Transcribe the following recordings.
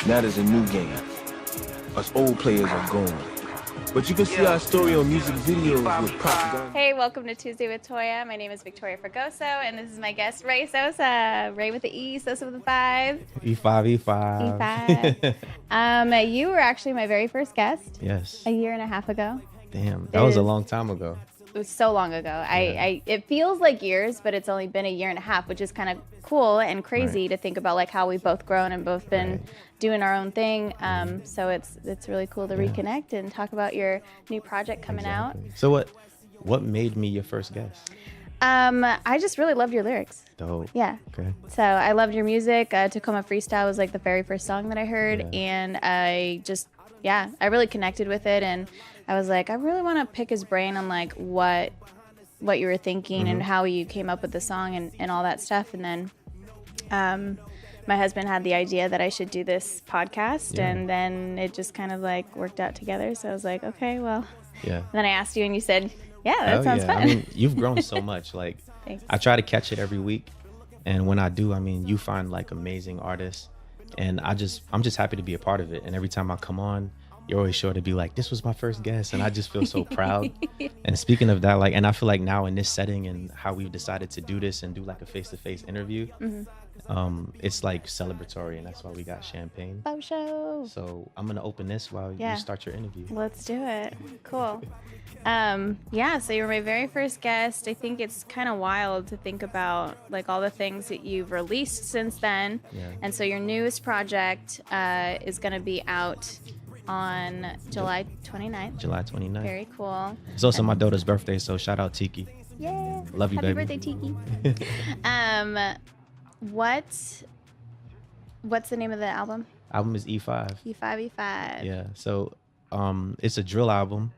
Now there's a new game. Us old players are gone. But you can see our story on music videos with propaganda. Hey, welcome to TISZY with Toya. My name is Victoria Fragoso, and this is my guest, Ray Sosa. Ray with the E, Sosa with the 5. E5. You were actually my very first guest. Yes. A year and a half ago. Damn, that was a long time ago. It was so long ago. Yeah. It feels like years, but it's only been a year and a half, which is kind of cool and crazy to think about, like how we've both grown and both been doing our own thing. So it's really cool to reconnect and talk about your new project coming out. So what made me your first guest? I just really loved your lyrics. Dope. Yeah. Okay. So I loved your music. Tacoma Freestyle was like the very first song that I heard, and I really connected with it, and I was like, I really want to pick his brain on like what you were thinking and how you came up with the song and all that stuff. And then my husband had the idea that I should do this podcast, and then it just kind of like worked out together. So I was like, okay, well. Yeah. And then I asked you, and you said, yeah, that sounds fun. I mean, you've grown so much. Like, Thanks. I try to catch it every week, and when I do, I mean, you find like amazing artists, and I'm just happy to be a part of it. And every time I come on, you're always sure to be like, this was my first guest, and I just feel so proud. And speaking of that, like, and I feel like now in this setting and how we've decided to do this and do like a face-to-face interview, it's like celebratory, and that's why we got champagne. Oh, show. So I'm gonna open this while you start your interview. Let's do it. Cool. So you're my very first guest. I think it's kind of wild to think about like all the things that you've released since then. Yeah. And so your newest project is gonna be out on July 29th. July 29th. Very cool. It's also my daughter's birthday, so shout out Tiki. Yeah. Love you, Happy baby. birthday, Tiki. What's the name of the album? Album is E5. E5. Yeah. So it's a drill album,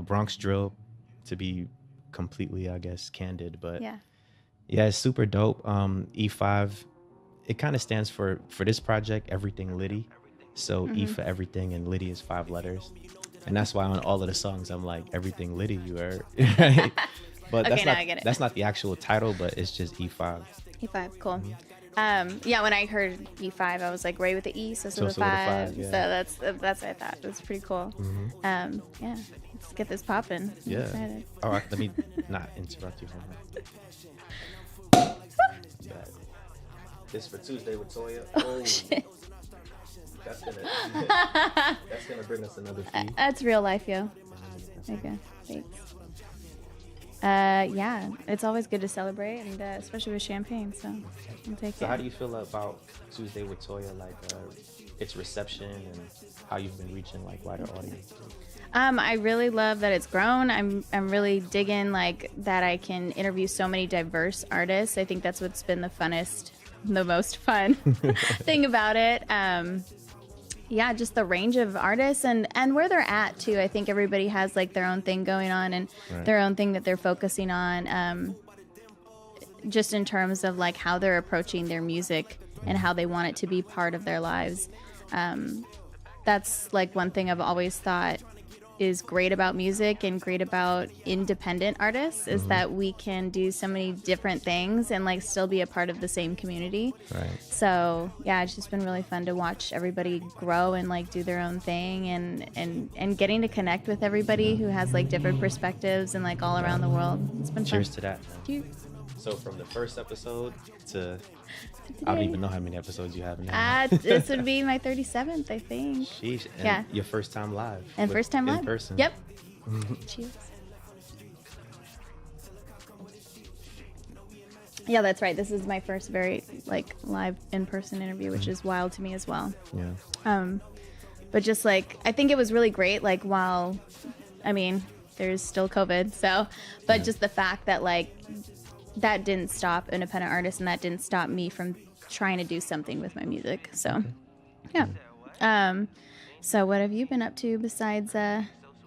Bronx drill, to be completely, I guess, candid. But yeah, it's super dope. E5, it kind of stands for this project, everything Liddy. So E for everything, and Liddy is 5 letters. And that's why on all of the songs, I'm like, everything Liddy, you heard. Right? But okay, I get it. That's not the actual title, but it's just E5. E5, cool. When I heard E5, I was like, Ray with the E, so with the 5. Yeah. So that's what I thought. That's pretty cool. Let's get this popping. Yeah. I'm excited. All right, let me not interrupt you. This for Tuesday with Toya. Oh shit. That's gonna bring us another fee. That's real life, yo. Okay, thanks. It's always good to celebrate, and especially with champagne. So I'll take it. So how do you feel about Tuesday with Toya, like its reception and how you've been reaching like wider audience? I really love that it's grown. I'm really digging like that I can interview so many diverse artists. I think that's what's been the most fun thing about it. Just the range of artists and where they're at too. I think everybody has like their own thing going on and their own thing that they're focusing on, just in terms of like how they're approaching their music and how they want it to be part of their lives. That's like one thing I've always thought is great about music and great about independent artists is that we can do so many different things and like still be a part of the same community. Right. So it's just been really fun to watch everybody grow and like do their own thing and getting to connect with everybody who has like different perspectives and like all around the world. It's been Cheers fun. to that. Cheers. So from the first episode to I don't even know how many episodes you have now. This would be my 37th, I think. Sheesh. And your first time live. And first time live. In person. Yep. Cheers. Yeah, that's right. This is my first very like live in-person interview, which is wild to me as well. Yeah. But just like I think it was really great. Like there's still COVID, so just the fact that like that didn't stop independent artists and that didn't stop me from trying to do something with my music. So, so what have you been up to besides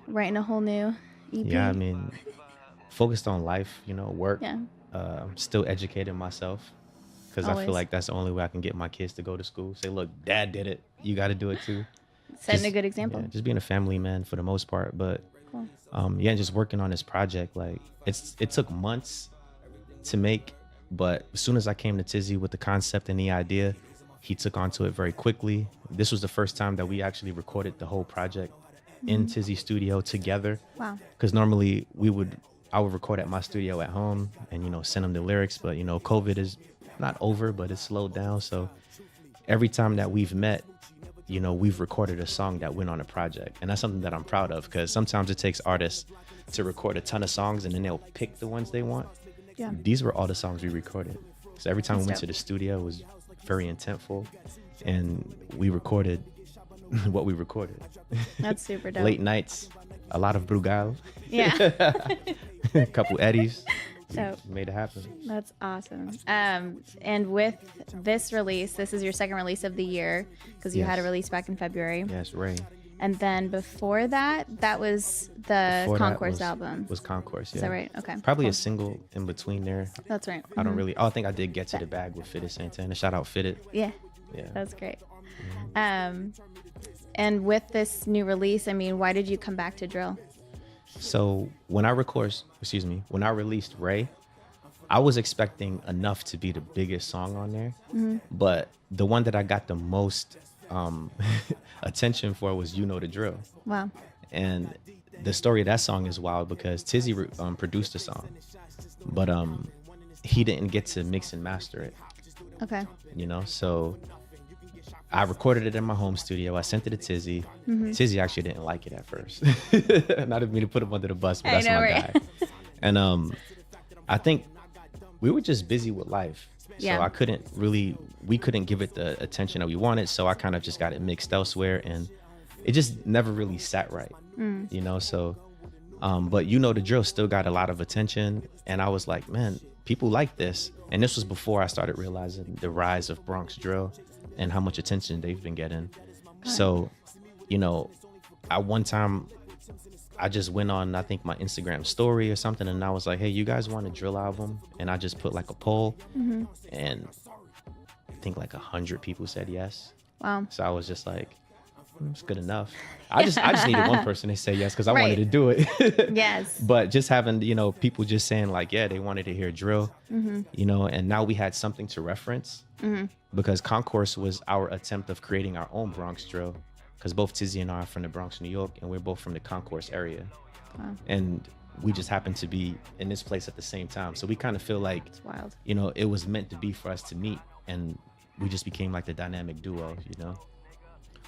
writing a whole new EP? Yeah, focused on life, work. Yeah. Still educating myself because I feel like that's the only way I can get my kids to go to school. Say, look, Dad did it. You got to do it too. Setting a good example. Yeah, just being a family man for the most part. But, just working on this project. Like, it took months to make, but as soon as I came to Tizzy with the concept and the idea, he took onto it very quickly. This was the first time that we actually recorded the whole project in Tizzy studio together. Wow. Because normally I would record at my studio at home and, you know, send him the lyrics. But, you know, COVID is not over, but it's slowed down. So every time that we've met, you know, we've recorded a song that went on a project. And that's something that I'm proud of, because sometimes it takes artists to record a ton of songs and then they'll pick the ones they want. Yeah. These were all the songs we recorded. So every time That's we went dope. to the studio, it was very intentful, and we recorded what we recorded. That's super dope. Late nights, a lot of Brugal, Yeah. a couple Eddies. Dope. We made it happen. That's awesome. And with this release, this is your second release of the year, because you had a release back in February. Yes, Ray. And then before that was the Before Concourse that album. Was Concourse, yeah. Is that right? Okay. Probably cool. a single in between there. That's right. I don't really. Oh, I think I did Get to the Bag with Fitted Santana. Shout out Fitted. Yeah. Yeah. That's great. And with this new release, I mean, why did you come back to drill? So when I released Ray, I was expecting Enough to be the biggest song on there, but the one that I got the most attention for was You Know the Drill. Wow. And the story of that song is wild because Tizzy produced the song, but he didn't get to mix and master it. Okay. You know, so I recorded it in my home studio. I sent it to Tizzy. Tizzy actually didn't like it at first. Not of me to put him under the bus, but that's my guy. And I think we were just busy with life. So we couldn't give it the attention that we wanted. So I kind of just got it mixed elsewhere, and it just never really sat right, you know? So, but You Know the Drill still got a lot of attention. And I was like, man, people like this. And this was before I started realizing the rise of Bronx drill and how much attention they've been getting. So, you know, at one time I just went on, I think, my Instagram story or something, and I was like, hey, you guys want a drill album? And I just put like a poll, and I think like 100 people said yes. Wow. So I was just like, it's good enough. I just needed one person to say yes, because I wanted to do it. Yes. But just having, you know, people just saying like, yeah, they wanted to hear drill, you know, and now we had something to reference, because Concourse was our attempt of creating our own Bronx drill, because both Tizzy and I are from the Bronx, New York, and we're both from the Concourse area. Wow. And we just happened to be in this place at the same time. So we kind of feel like, It's wild. you know, it was meant to be for us to meet, and we just became like the dynamic duo, you know?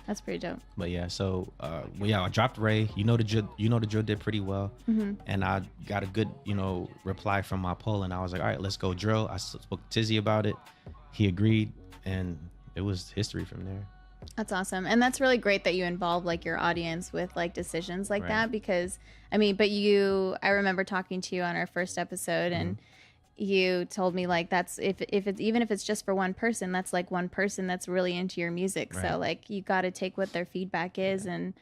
That's pretty dope. But yeah, so I dropped Ray. You know the drill did pretty well, and I got a good, you know, reply from my poll, and I was like, all right, let's go drill. I spoke to Tizzy about it. He agreed, and it was history from there. That's awesome. And that's really great that you involve like your audience with like decisions like that, because I mean, I remember talking to you on our first episode, and you told me like that's if it's even if it's just for one person, that's like one person that's really into your music. So like you got to take what their feedback is and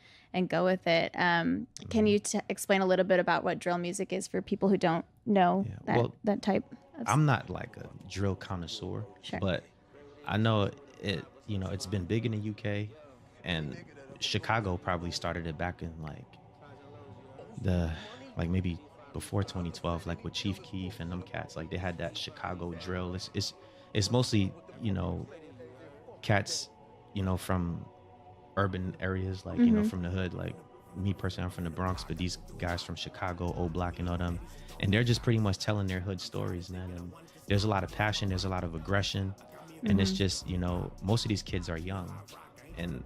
go with it. Can you explain a little bit about what drill music is for people who don't know that type? I'm not like a drill connoisseur, but I know it. You know, it's been big in the UK, and Chicago probably started it back in maybe before 2012, like with Chief Keef and them cats. Like they had that Chicago drill. It's mostly, you know, cats, you know, from urban areas, like you know, from the hood. Like me personally, I'm from the Bronx, but these guys from Chicago, Old Block, and all them, and they're just pretty much telling their hood stories, man. And there's a lot of passion, there's a lot of aggression. And it's just, you know, most of these kids are young, and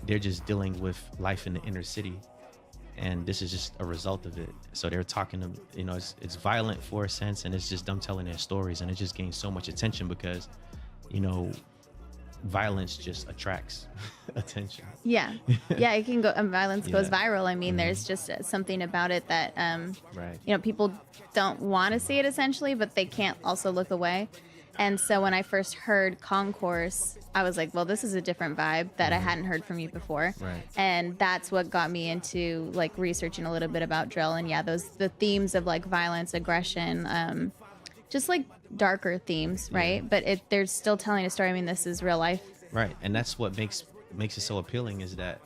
they're just dealing with life in the inner city. And this is just a result of it. So they're talking to, you know, it's violent for a sense, and it's just them telling their stories. And it just gains so much attention because, you know, violence just attracts attention. Yeah. Yeah, it can go, violence goes viral. I mean, there's just something about it that, you know, people don't want to see it essentially, but they can't also look away. And so when I first heard Concourse, I was like, well, this is a different vibe that I hadn't heard from you before. Right. And that's what got me into like researching a little bit about drill. And yeah, the themes of like violence, aggression, just like darker themes, right? But they're still telling a story. I mean, this is real life. Right. And that's what makes it so appealing, is that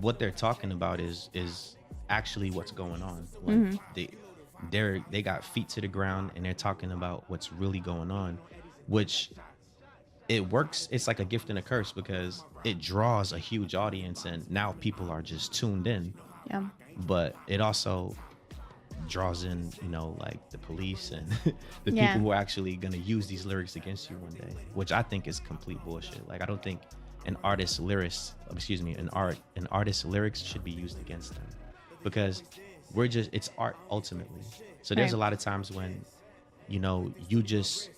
what they're talking about is actually what's going on. Like they got feet to the ground, and they're talking about what's really going on, which it works. It's like a gift and a curse because it draws a huge audience and now people are just tuned in. Yeah. But it also draws in, you know, like the police and the people who are actually going to use these lyrics against you one day, which I think is complete bullshit. Like, I don't think an artist's lyrics should be used against them, because it's art ultimately. So there's a lot of times when, you know, you just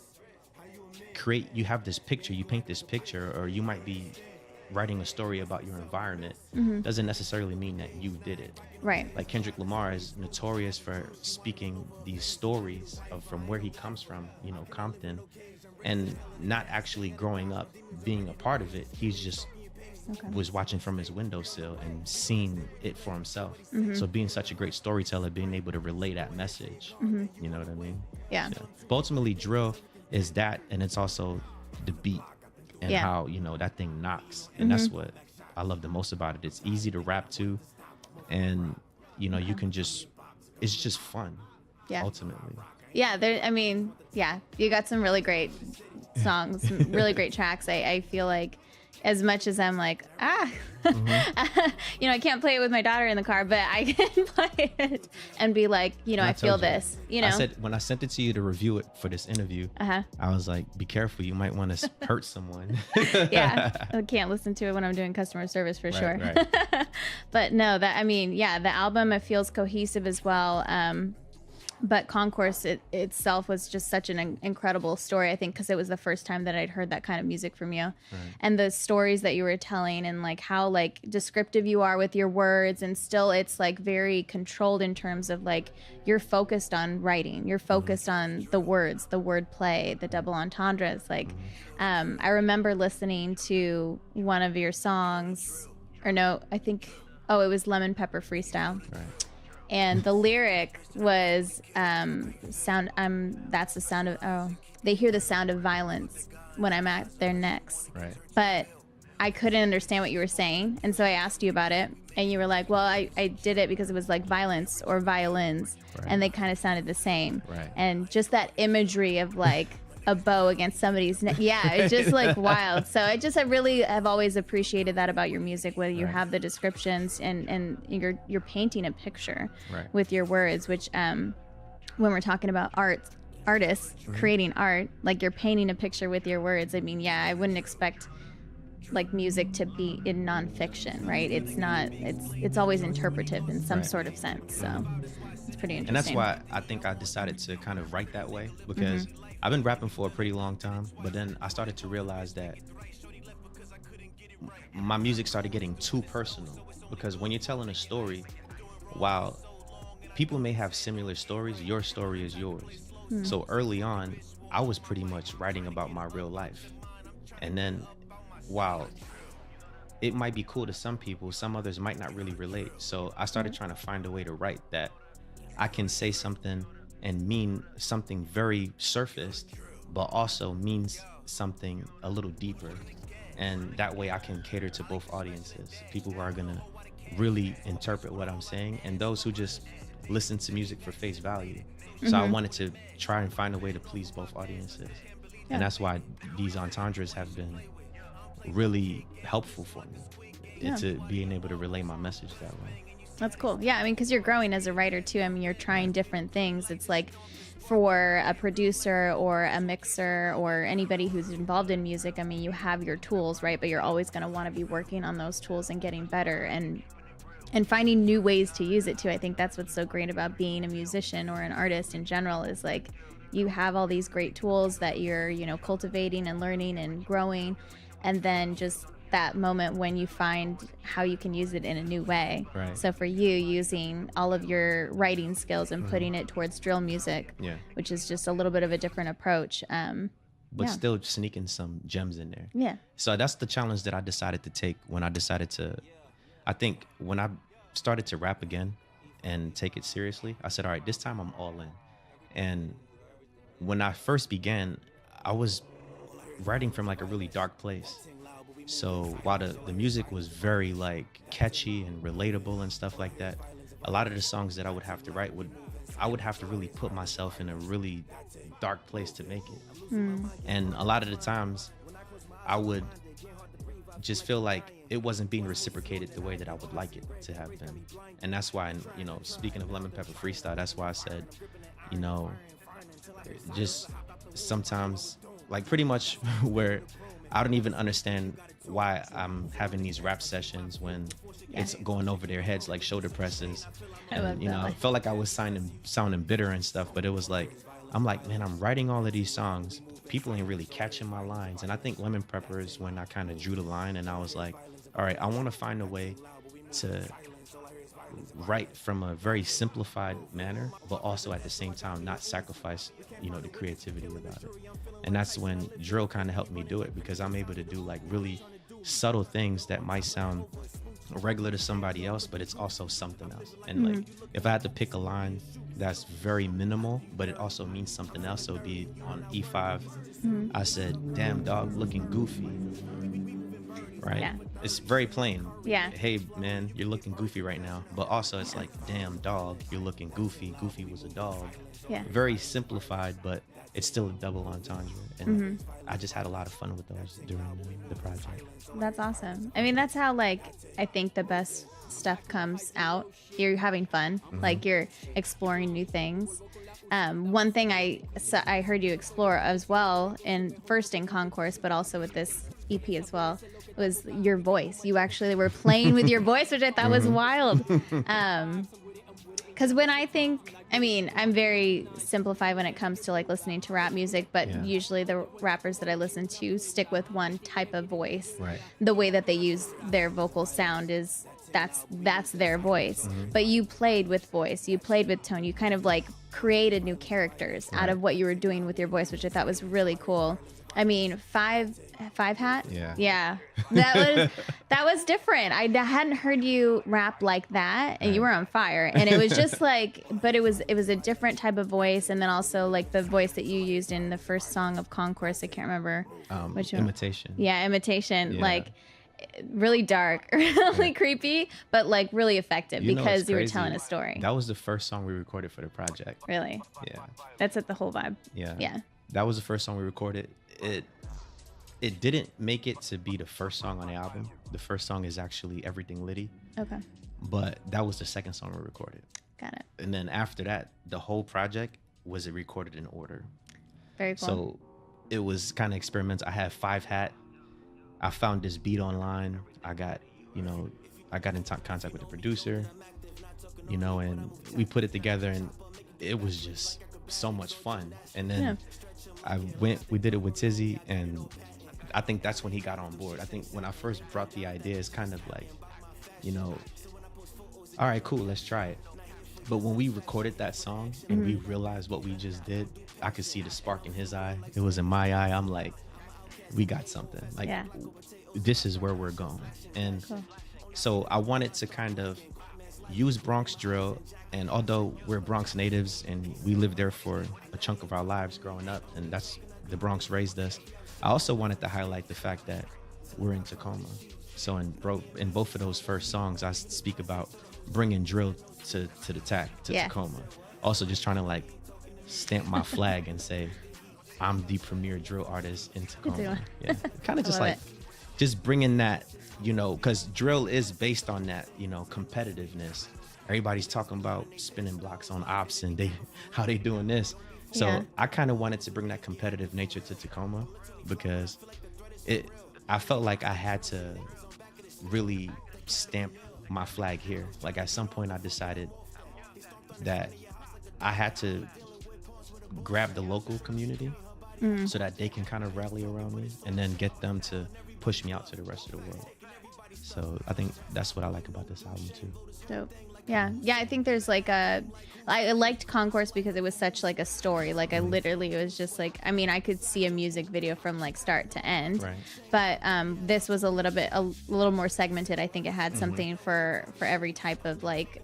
you have this picture, you paint this picture, or you might be writing a story about your environment. Doesn't necessarily mean that you did it. Right. Like Kendrick Lamar is notorious for speaking these stories from where he comes from, you know, Compton, and not actually growing up being a part of it. He's just was watching from his windowsill and seeing it for himself. So being such a great storyteller, being able to relay that message, you know what I mean? Yeah. But ultimately, drill is that, and it's also the beat and how, you know, that thing knocks. And that's what I love the most about it. It's easy to rap to, and, you know, you can just, it's just fun, ultimately. Yeah, you got some really great songs, some really great tracks. I feel like, as much as I'm like, you know, I can't play it with my daughter in the car, but I can play it and be like, you know, I feel this, you know. I said, when I sent it to you to review it for this interview, I was like, be careful, you might want to hurt someone. Yeah, I can't listen to it when I'm doing customer service for sure. Right. But no, the album, it feels cohesive as well. But Concourse itself was just such an incredible story, I think, because it was the first time that I'd heard that kind of music from you. Right. And the stories that you were telling, and like how like descriptive you are with your words, and still it's like very controlled in terms of like you're focused on writing, you're focused on the words, the wordplay, the double entendres. Like I remember listening to one of your songs, or no, I think, it was Lemon Pepper Freestyle. Right. And the lyric was that's the sound of, they hear the sound of violence when I'm at their necks. Right. But I couldn't understand what you were saying. And so I asked you about it. And you were like, well, I did it because it was like violence or violins. Right. And they kind of sounded the same. Right. And just that imagery of like a bow against somebody's neck. Yeah, it's just like wild. So I really have always appreciated that about your music, where you have the descriptions and you're painting a picture with your words, which when we're talking about artists creating art, like you're painting a picture with your words. I mean, yeah, I wouldn't expect like music to be in nonfiction, right? It's not, it's always interpretive in some sort of sense. So it's pretty interesting. And that's why I think I decided to kind of write that way, because I've been rapping for a pretty long time, but then I started to realize that my music started getting too personal, because when you're telling a story, while people may have similar stories, your story is yours. So early on, I was pretty much writing about my real life. And then while it might be cool to some people, some others might not really relate. So I started trying to find a way to write that I can say something and mean something very surfaced, but also means something a little deeper. And that way I can cater to both audiences, people who are gonna really interpret what I'm saying, and those who just listen to music for face value. So I wanted to try and find a way to please both audiences. And that's why these entendres have been really helpful for me, to being able to relay my message that way. That's cool. Yeah, I mean, because you're growing as a writer too. I mean, you're trying different things. It's like for a producer or a mixer or anybody who's involved in music, I mean, you have your tools, right? But you're always going to want to be working on those tools and getting better and finding new ways to use it too. I think that's what's so great about being a musician or an artist in general, is like you have all these great tools that you're, you know, cultivating and learning and growing, and then just that moment when you find how you can use it in a new way. Right. So for you, using all of your writing skills and putting it towards drill music, which is just a little bit of a different approach. But still sneaking some gems in there. Yeah. So that's the challenge that I decided to take when I decided to, I think when I started to rap again and take it seriously, I said, all right, this time I'm all in. And when I first began, I was writing from like a really dark place. So while the music was very like catchy and relatable and stuff like that, a lot of the songs that I would have to write I would have to really put myself in a really dark place to make it. And a lot of the times I would just feel like it wasn't being reciprocated the way that I would like it to have been. And that's why, you know, speaking of Lemon Pepper Freestyle, that's why I said, you know, just sometimes, like pretty much where I don't even understand why I'm having these rap sessions when it's going over their heads like shoulder presses. And, you know, I felt like I was sounding bitter and stuff, but it was like, I'm like, man, I'm writing all of these songs. People ain't really catching my lines. And I think Lemon Pepper is when I kind of drew the line, and I was like, all right, I want to find a way to write from a very simplified manner, but also at the same time not sacrifice, you know, the creativity about it. And that's when drill kind of helped me do it, because I'm able to do like really subtle things that might sound regular to somebody else, but it's also something else. And like, if I had to pick a line that's very minimal, but it also means something else, so it'd be on E5. I said, damn dog, looking goofy. Right? Yeah. It's very plain. Yeah. Hey man, you're looking goofy right now. But also it's like, damn dog, you're looking goofy. Goofy was a dog. Yeah. Very simplified, but it's still a double entendre. And I just had a lot of fun with those during the project. That's awesome. I mean, that's how, like, I think the best stuff comes out. You're having fun. Like, you're exploring new things. One thing I heard you explore as well, first in Concourse, but also with this EP as well, was your voice. You actually were playing with your voice, which I thought was wild. Because when I think, I mean, I'm very simplified when it comes to like listening to rap music, but usually the rappers that I listen to stick with one type of voice. Right. The way that they use their vocal sound is that's their voice. But you played with voice, you played with tone, you kind of like created new characters out of what you were doing with your voice, which I thought was really cool. I mean, five hat. Yeah. That was different. I hadn't heard you rap like that, and you were on fire. And it was just like, but it was a different type of voice, and then also like the voice that you used in the first song of Concourse. I can't remember which one. Imitation. Yeah, Imitation. Yeah. Like really dark, really creepy, but like really effective, because you were telling a story. That was the first song we recorded for the project. Really? Yeah. That's the whole vibe. Yeah. That was the first song we recorded. It didn't make it to be the first song on the album. The first song is actually Everything Litty. Okay. But that was the second song we recorded. Got it. And then after that, the whole project was recorded in order. Very cool. So it was kind of experimental. I had 5 hat. I found this beat online. I got in contact with the producer, and we put it together, and it was just so much fun. And then we did it with Tizzy, and I think that's when he got on board. I think when I first brought the idea, it's kind of like, all right, cool, let's try it. But when we recorded that song and we realized what we just did, I could see the spark in his eye. It was in my eye. I'm like, we got something. Like, this is where we're going. And so I wanted to kind of use Bronx drill. And although we're Bronx natives and we lived there for a chunk of our lives growing up, and that's the Bronx raised us, I also wanted to highlight the fact that we're in Tacoma. So in both of those first songs, I speak about bringing drill to the Tacoma. Also just trying to like stamp my flag and say, I'm the premier drill artist in Tacoma. Yeah, kind of just like, just bringing that, because drill is based on that, competitiveness. Everybody's talking about spinning blocks on ops and how they doing this. So I kind of wanted to bring that competitive nature to Tacoma, because I felt like I had to really stamp my flag here. Like at some point I decided that I had to grab the local community so that they can kind of rally around me, and then get them to push me out to the rest of the world. So I think that's what I like about this album too. Dope. Yeah. I think there's like I liked Concourse because it was such like a story. Like I literally, it was just like, I mean, I could see a music video from like start to end. Right. But this was a little more segmented. I think it had something for every type of like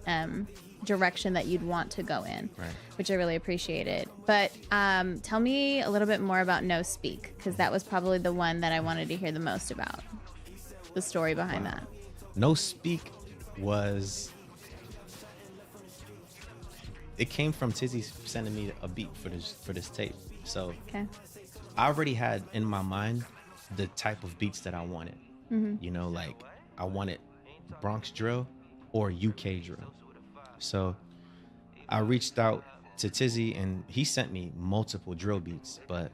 direction that you'd want to go in, which I really appreciated. But tell me a little bit more about No Speak, because that was probably the one that I wanted to hear the most about, the story behind that. No Speak it came from Tizzy sending me a beat for this tape. So I already had in my mind the type of beats that I wanted. You know, like I wanted Bronx drill or UK drill. So I reached out to Tizzy and he sent me multiple drill beats, but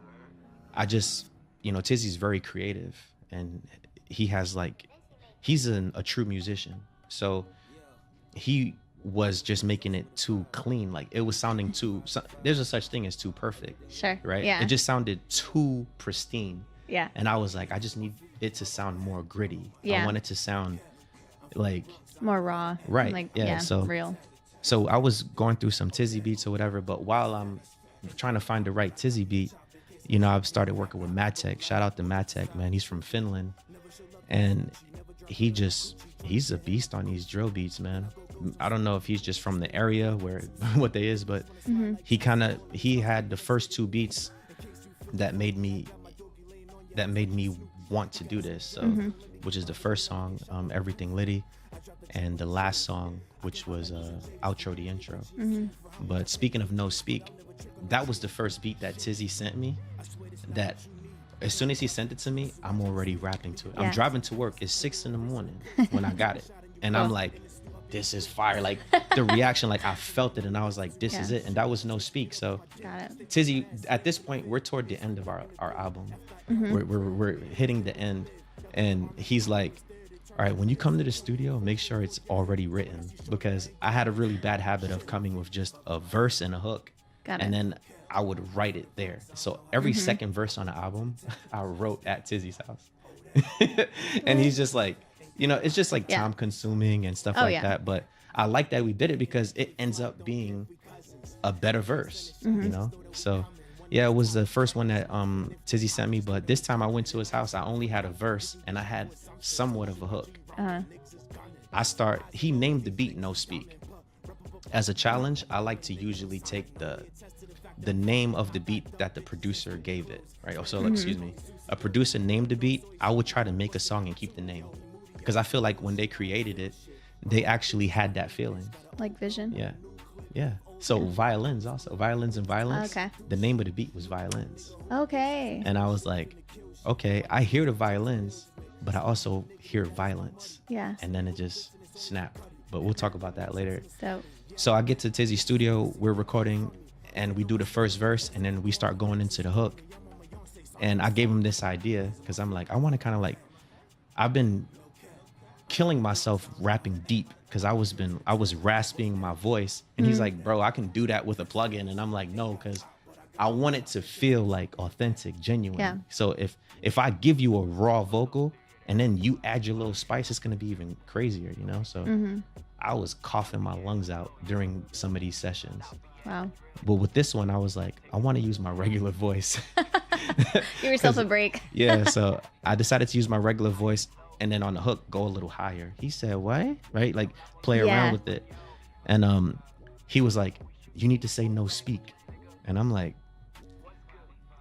I just, you know, Tizzy's very creative and he has like, he's a true musician. So he was just making it too clean. Like it was sounding there's a such thing as too perfect. Sure. Right? Yeah. It just sounded too pristine. Yeah. And I was like, I just need it to sound more gritty. Yeah. I want it to sound like more raw. Right. Like, yeah. So real. So I was going through some Tizzy beats or whatever, but while I'm trying to find the right Tizzy beat, you know, I've started working with Matek. Shout out to Matek, man. He's from Finland. And he's a beast on these drill beats, man. I don't know if he's just from the area where what they is, but he had the first two beats that made me want to do this. So which is the first song, Everything Litty, and the last song, which was outro the intro. But speaking of No Speak, that was the first beat that Tizzy sent me that as soon as he sent it to me, I'm already rapping to it. I'm driving to work. It's 6 a.m. when I got it. And I'm like, this is fire. Like the reaction, like I felt it and I was like, this is it. And that was No Speak. So got it. Tizzy, at this point, we're toward the end of our album. We're hitting the end. And he's like, all right, when you come to the studio, make sure it's already written, because I had a really bad habit of coming with just a verse and a hook. Got it. And then I would write it there. So every second verse on the album, I wrote at Tizzy's house. And he's just like, you know, it's just like time consuming and stuff like that. But I like that we did it because it ends up being a better verse, you know? So yeah, it was the first one that Tizzy sent me. But this time I went to his house, I only had a verse and I had somewhat of a hook. He named the beat No Speak. As a challenge, I like to usually take the name of the beat that the producer gave it, right? So excuse me, a producer named the beat, I would try to make a song and keep the name, because I feel like when they created it, they actually had that feeling. Like vision? Yeah. So violins also, violins and violence. Okay. The name of the beat was Violins. Okay. And I was like, okay, I hear the violins, but I also hear violence. Yeah. And then it just snapped. But we'll talk about that later. So I get to Tizzy studio, we're recording, and we do the first verse, and then we start going into the hook. And I gave him this idea because I'm like, I want to kind of like, I've been killing myself rapping deep because I was rasping my voice. And he's like, bro, I can do that with a plugin. And I'm like, no, because I want it to feel like authentic, genuine. Yeah. So if I give you a raw vocal and then you add your little spice, it's going to be even crazier, you know? So I was coughing my lungs out during some of these sessions. Wow. But with this one, I was like, I want to use my regular voice. Give yourself a break. Yeah, so I decided to use my regular voice and then on the hook, go a little higher. He said, what? Right? Like play around with it. And he was like, you need to say No Speak. And I'm like,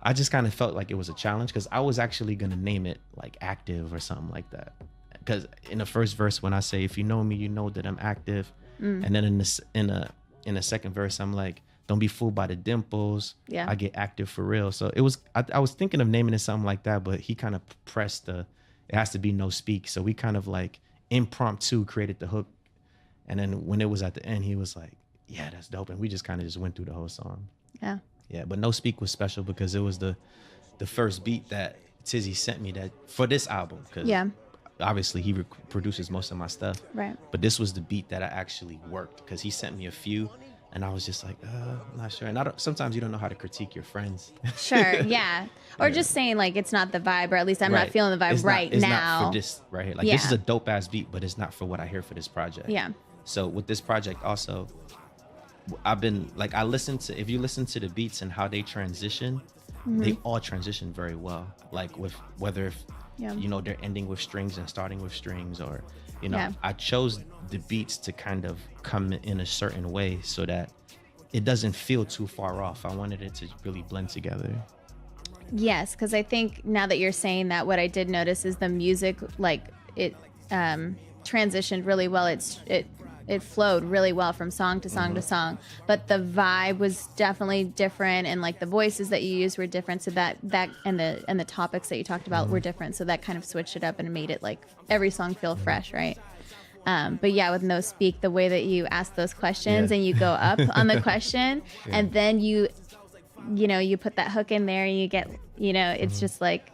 I just kind of felt like it was a challenge because I was actually going to name it like Active or something like that. Because in the first verse, when I say, if you know me, you know that I'm active. And then in the second verse, I'm like, don't be fooled by the dimples. Yeah. I get active for real. So it was, I was thinking of naming it something like that, but he kind of pressed it has to be No Speak. So we kind of like impromptu created the hook. And then when it was at the end, he was like, yeah, that's dope. And we just kind of just went through the whole song. Yeah. Yeah. But No Speak was special because it was the first beat that Tizzy sent me that for this album. Cause obviously he produces most of my stuff. Right. But this was the beat that I actually worked because he sent me a few. And I was just like, I'm not sure. And sometimes you don't know how to critique your friends. Sure, yeah. Or just saying like it's not the vibe, or at least I'm not feeling the vibe it's right it's now. Not for this right here. Like this is a dope ass beat, but it's not for what I hear for this project. Yeah. So with this project also, I've been like, if you listen to the beats and how they transition, they all transition very well. Like with whether if you know they're ending with strings and starting with strings, or you know, I chose the beats to kind of come in a certain way so that it doesn't feel too far off. I wanted it to really blend together. Yes, because I think now that you're saying that, what I did notice is the music, like it transitioned really well. it flowed really well from song to song to song, but the vibe was definitely different, and like the voices that you used were different, so that and the topics that you talked about were different, so that kind of switched it up and made it like every song feel fresh, right? But yeah, with No Speak, the way that you ask those questions and you go up on the question and then you put that hook in there and you get, it's just like,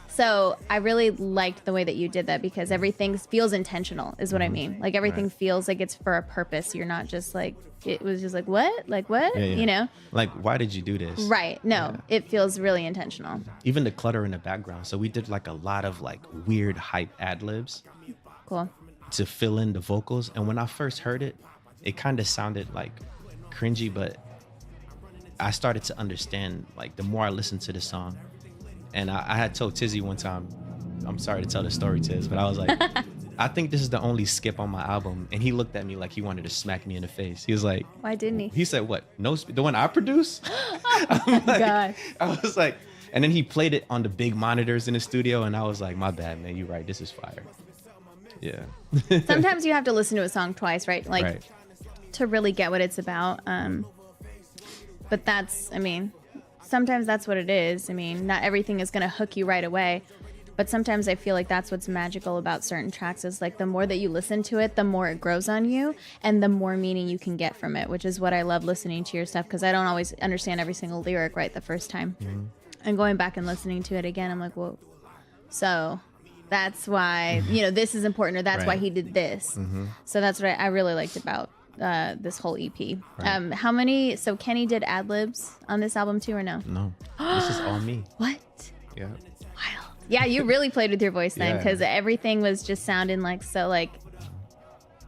So I really liked the way that you did that, because everything feels intentional is what I mean. Like everything feels like it's for a purpose. You're not just like, it was just like, what? Like what? Like, why did you do this? Right. No, it feels really intentional. Even the clutter in the background. So we did like a lot of like weird hype ad-libs. Cool. To fill in the vocals. And when I first heard it, it kind of sounded like cringy, but I started to understand, like the more I listened to the song. And I had told Tizzy one time, I'm sorry to tell the story, Tiz, but I was like, I think this is the only skip on my album. And he looked at me like he wanted to smack me in the face. He was like, why didn't he? He said, what? No, the one I produce? Oh my God. I was like, and then he played it on the big monitors in the studio. And I was like, my bad, man. You're right. This is fire. Yeah. Sometimes you have to listen to a song twice, right? Like to really get what it's about. But that's, sometimes that's what it is. Not everything is going to hook you right away, but sometimes I feel like that's what's magical about certain tracks is like the more that you listen to it, the more it grows on you and the more meaning you can get from it, which is what I love listening to your stuff, because I don't always understand every single lyric right the first time. And going back and listening to it again, I'm like, whoa. So that's why, this is important, or that's why he did this. So that's what I really liked about this whole EP. How many, so Kenny did ad-libs on this album too, or no? No, this is all me. What? Yeah. Wild. Yeah, you really played with your voice then, because everything was just sounding like so like,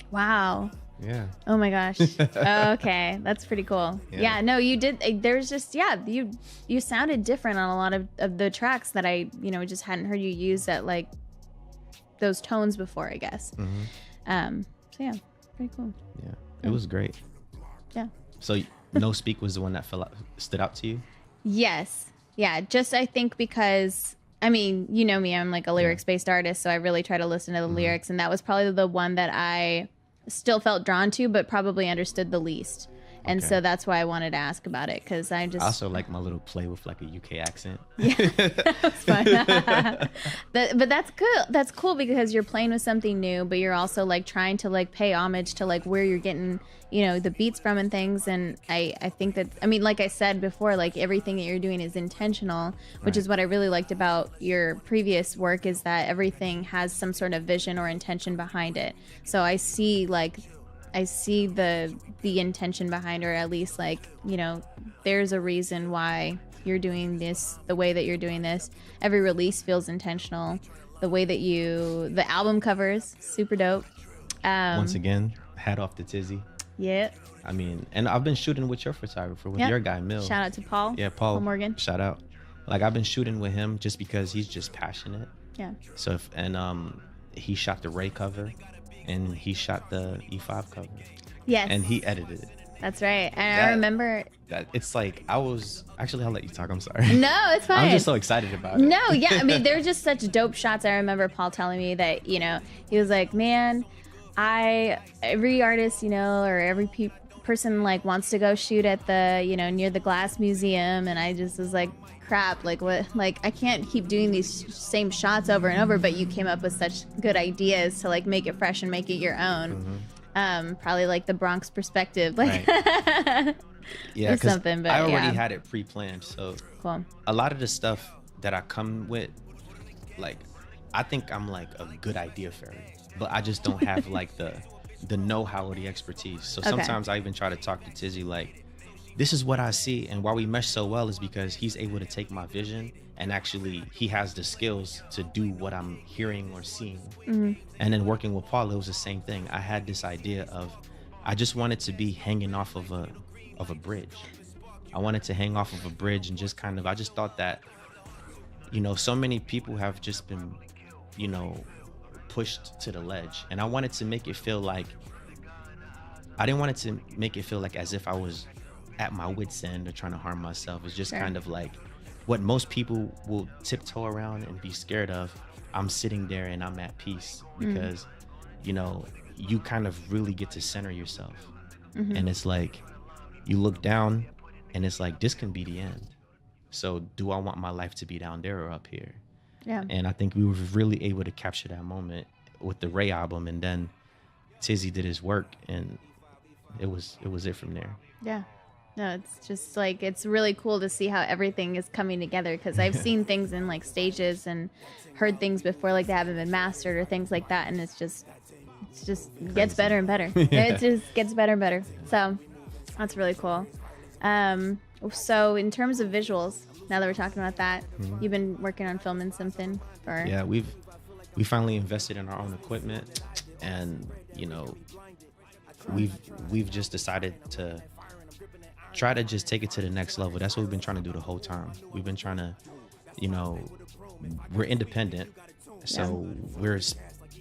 wow. Yeah. Oh my gosh. Okay, that's pretty cool. Yeah, no, you did. There's just, you sounded different on a lot of the tracks that I, just hadn't heard you use at like those tones before, I guess. So yeah, pretty cool. Yeah, it was great. Yeah. So No Speak was the one that stood out to you? Yes. Yeah, just I think because, you know me, I'm like a lyrics-based artist, so I really try to listen to the lyrics, and that was probably the one that I still felt drawn to, but probably understood the least. And so that's why I wanted to ask about it, because I also like my little play with like a UK accent. Yeah, that's fun. But that's cool. That's cool because you're playing with something new, but you're also like trying to like pay homage to like where you're getting, the beats from and things. And I think that, like I said before, like everything that you're doing is intentional, which is what I really liked about your previous work, is that everything has some sort of vision or intention behind it. So I see the intention behind, or at least like, there's a reason why you're doing this the way that you're doing this. Every release feels intentional. The way that the album covers, super dope. Once again, hat off to Tizzy. Yeah. And I've been shooting with your photographer, with your guy, Mill. Shout out to Paul. Yeah, Paul Morgan. Shout out. Like I've been shooting with him just because he's just passionate. Yeah. So, he shot the Ray cover. And he shot the E5 cover. Yes. And he edited it. That's right. And I remember. It's like I'll let you talk. I'm sorry. No, it's fine. I'm just so excited about it. No, yeah. They're just such dope shots. I remember Paul telling me that, he was like, man, every artist, or every person like wants to go shoot at the, near the Glass Museum. And I just was like, crap, like what, like I can't keep doing these same shots over and over, but you came up with such good ideas to like make it fresh and make it your own. Probably like the Bronx perspective, like yeah, or something. But I already had it pre-planned, so cool. A lot of the stuff that I come with, like I think I'm like a good idea fairy, but I just don't have like the know-how or the expertise. So sometimes I even try to talk to Tizzy like, this is what I see, and why we mesh so well is because he's able to take my vision and actually he has the skills to do what I'm hearing or seeing. And then working with Paul, it was the same thing. I had this idea of, I just wanted to be hanging off of a bridge. I wanted to hang off of a bridge and just kind of, I just thought that, so many people have just been, pushed to the ledge, and I wanted to make it feel like, I didn't want it to make it feel like as if I was at my wit's end or trying to harm myself. It's just kind of like what most people will tiptoe around and be scared of. I'm sitting there and I'm at peace because, you kind of really get to center yourself. And it's like you look down and it's like, this can be the end. So do I want my life to be down there or up here? Yeah. And I think we were really able to capture that moment with the Ray album, and then Tizzy did his work, and it was it from there. Yeah. No, it's just like, it's really cool to see how everything is coming together, because I've seen things in like stages and heard things before, like they haven't been mastered or things like that, and it's just gets better and better. It just gets better and better. So that's really cool. So in terms of visuals, now that we're talking about that, you've been working on filming something for... Yeah, we finally invested in our own equipment, and we've just decided to try to just take it to the next level. That's what we've been trying to do the whole time. We've been trying to, we're independent, so we're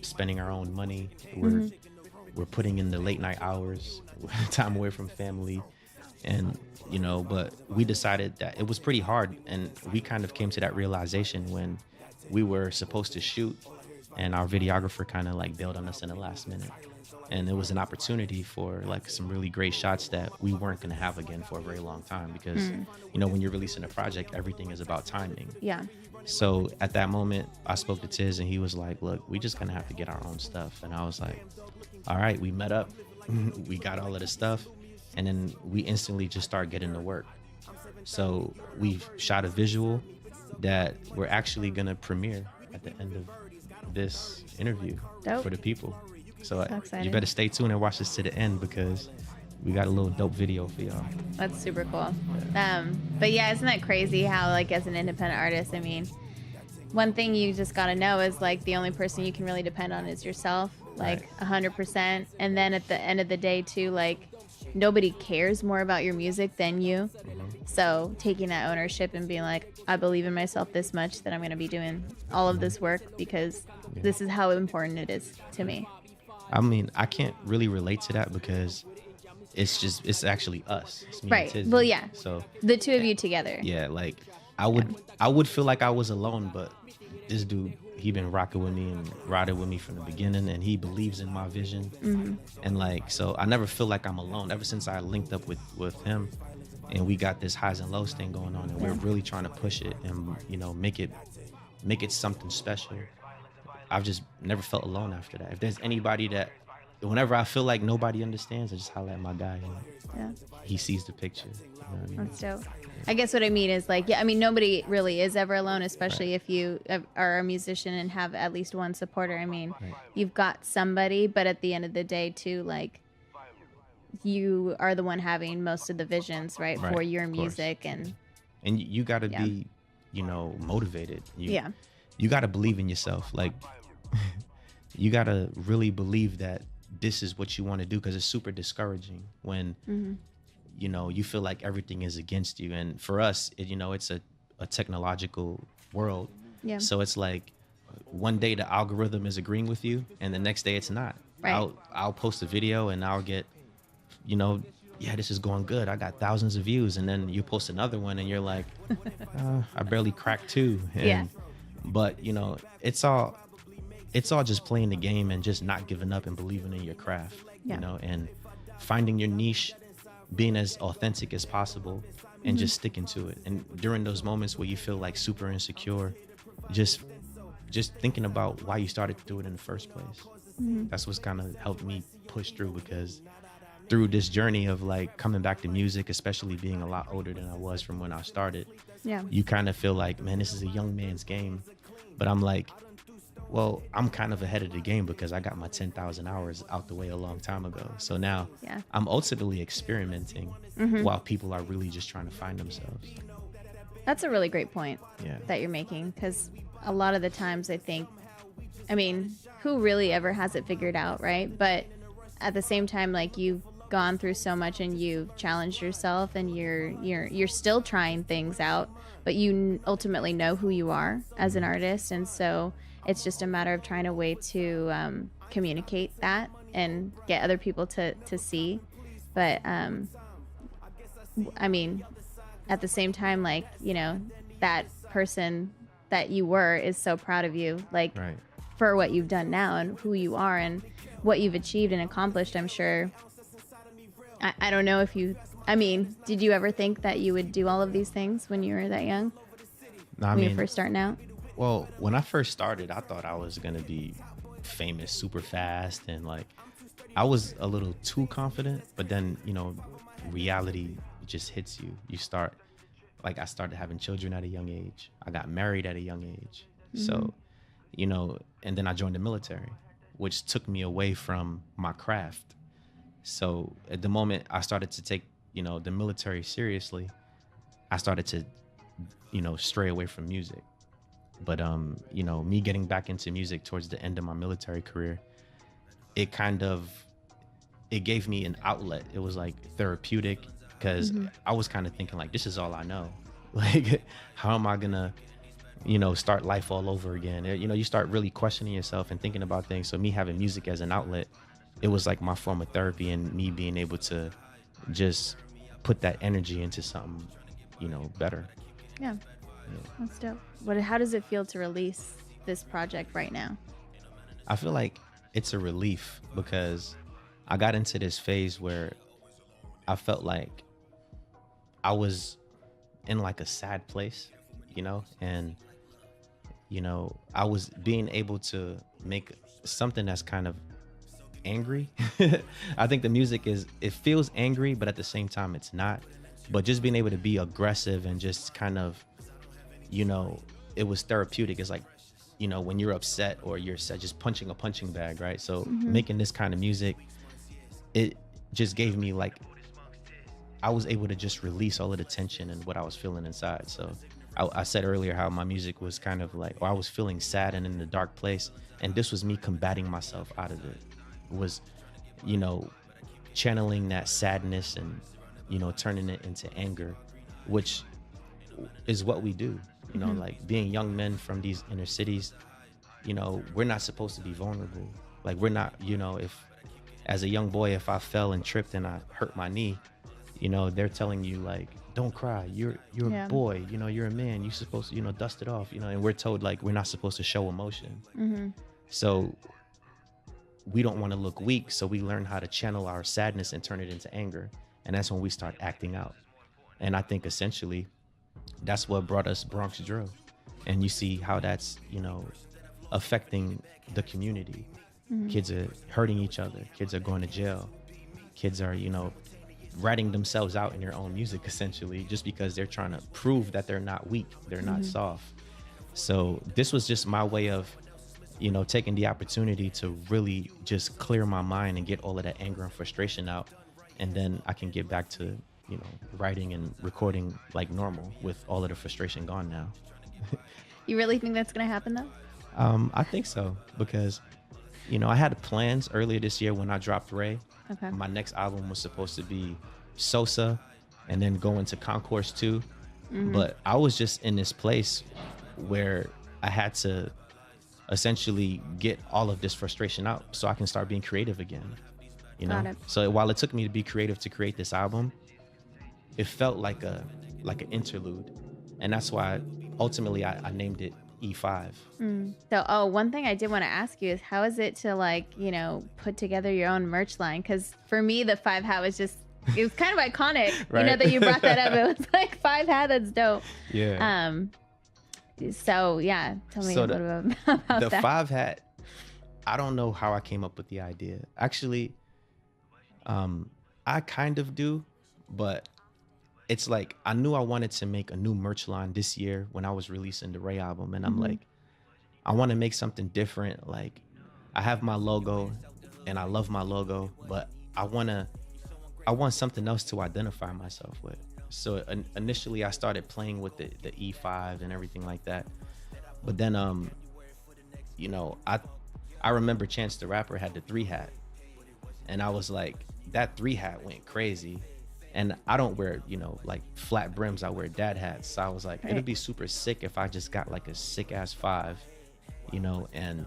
spending our own money. We're putting in the late night hours, time away from family, and but we decided that it was pretty hard, and we kind of came to that realization when we were supposed to shoot, and our videographer kind of like bailed on us in the last minute, and it was an opportunity for like some really great shots that we weren't going to have again for a very long time, because when you're releasing a project, everything is about timing. Yeah. So at that moment, I spoke to Tiz, and he was like, look, we just gonna have to get our own stuff. And I was like, all right. We met up, we got all of the stuff, and then we instantly just started getting to work. So we've shot a visual that we're actually gonna premiere at the end of this interview. Dope. For the people. So exciting. You better stay tuned and watch this to the end, because we got a little dope video for y'all. That's super cool. But yeah, isn't that crazy how, like, as an independent artist, I mean, one thing you just got to know is, like, the only person you can really depend on is yourself, like, 100%. And then at the end of the day, too, like, nobody cares more about your music than you. So taking that ownership and being like, I believe in myself this much that I'm going to be doing all of this work, because this is how important it is to me. I mean, I can't really relate to that, because it's actually us. It's me and Tizzy. Well, yeah. So the two of you together. Yeah, like I would feel like I was alone, but this dude, he been rocking with me and riding with me from the beginning, and he believes in my vision. And like, so I never feel like I'm alone ever since I linked up with him, and we got this highs and lows thing going on, and we're really trying to push it and make it something special. I've just never felt alone after that. If there's anybody that, whenever I feel like nobody understands, I just holler at my guy, and he sees the picture. You know what I mean? That's dope. I guess what I mean is, like, yeah, I mean, nobody really is ever alone, especially if you are a musician and have at least one supporter. I mean, you've got somebody, but at the end of the day, too, like, you are the one having most of the visions, right, for your music. And you got to be, motivated. You got to believe in yourself. Like, you got to really believe that this is what you want to do, because it's super discouraging when you feel like everything is against you. And for us, it's a technological world. So it's like one day the algorithm is agreeing with you, and the next day it's not. I'll post a video and I'll get this is going good, I got thousands of views, and then you post another one and you're like, I barely cracked 2. But it's all just playing the game and just not giving up and believing in your craft, and finding your niche, being as authentic as possible, and just sticking to it. And during those moments where you feel like super insecure, just thinking about why you started to do it in the first place. That's what's kind of helped me push through, because through this journey of like coming back to music, especially being a lot older than I was from when I started, you kind of feel like, man, this is a young man's game. But I'm like, well, I'm kind of ahead of the game, because I got my 10,000 hours out the way a long time ago. So now I'm ultimately experimenting while people are really just trying to find themselves. That's a really great point that you're making, because a lot of the times I think, I mean, who really ever has it figured out, right? But at the same time, like, you've gone through so much and you've challenged yourself, and you're still trying things out, but you ultimately know who you are as an artist. And so it's just a matter of trying a way to communicate that and get other people to see. But I mean, at the same time, like, that person that you were is so proud of you, like, for what you've done now and who you are. And what you've achieved and accomplished, I'm sure. I don't know if you, I mean, did you ever think that you would do all of these things when you were that young? No, when you were first starting out? Well, when I first started, I thought I was going to be famous super fast, and like I was a little too confident, but then, you know, reality just hits you. You start, like, I started having children at a young age. I got married at a young age. So, you know, and then I joined the military, which took me away from my craft. So at the moment I started to take, you know, the military seriously, I started to, you know, stray away from music. But, you know, me getting back into music towards the end of my military career, it gave me an outlet. It was like therapeutic, because I was kind of thinking like, this is all I know. Like, how am I gonna, you know, start life all over again? You know, you start really questioning yourself and thinking about things. So me having music as an outlet, it was like my form of therapy, and me being able to just put that energy into something, you know, better. Yeah. That's dope. How does it feel to release this project right now? I feel like it's a relief, because I got into this phase where I felt like I was in like a sad place, you know, and, you know, I was being able to make something that's kind of angry. I think the music it feels angry, but at the same time it's not. But just being able to be aggressive and just kind of, you know, it was therapeutic. It's like, you know, when you're upset or you're sad, just punching a punching bag, right? So making this kind of music, it just gave me like, I was able to just release all of the tension and what I was feeling inside. So I said earlier how my music was kind of like, or I was feeling sad and in a dark place, and this was me combating myself out of it. It was, you know, channeling that sadness and, you know, turning it into anger, which is what we do. You know, like being young men from these inner cities, you know, we're not supposed to be vulnerable. Like, we're not, you know, if as a young boy, if I fell and tripped and I hurt my knee, you know, they're telling you like, don't cry, you're a boy, you know, you're a man, you're supposed to, you know, dust it off, you know, and we're told like we're not supposed to show emotion. So we don't want to look weak, so we learn how to channel our sadness and turn it into anger, and that's when we start acting out. And I think essentially that's what brought us Bronx Drill, and you see how that's, you know, affecting the community. Kids are hurting each other, kids are going to jail, kids are, you know, writing themselves out in their own music, essentially, just because they're trying to prove that they're not weak, they're not soft. So this was just my way of, you know, taking the opportunity to really just clear my mind and get all of that anger and frustration out, and then I can get back to, you know, writing and recording like normal with all of the frustration gone now. You really think that's gonna happen though? I think so, because, you know, I had plans earlier this year when I dropped Ray. Okay. My next album was supposed to be Sosa and then go into Concourse 2. But I was just in this place where I had to essentially get all of this frustration out so I can start being creative again. You know? So while it took me to be creative to create this album, it felt like an interlude. And that's why ultimately I named it E5. So, one thing I did want to ask you is, how is it to, like, you know, put together your own merch line? Because for me, the 5 hat was just, it was kind of iconic. Right? You know, that you brought that up. It was like 5 hat, that's dope. Yeah. So yeah, tell me a little bit about that. The 5 hat, I don't know how I came up with the idea. Actually, I kind of do, but it's like I knew I wanted to make a new merch line this year when I was releasing the Ray album, and I'm like, I want to make something different. Like, I have my logo and I love my logo, but I want something else to identify myself with. So initially I started playing with the E5 and everything like that. But then, you know, I remember Chance the Rapper had the 3 hat, and I was like, that 3 hat went crazy. And I don't wear, you know, like flat brims, I wear dad hats. So I was like, it'd be super sick if I just got like a sick ass 5, you know, and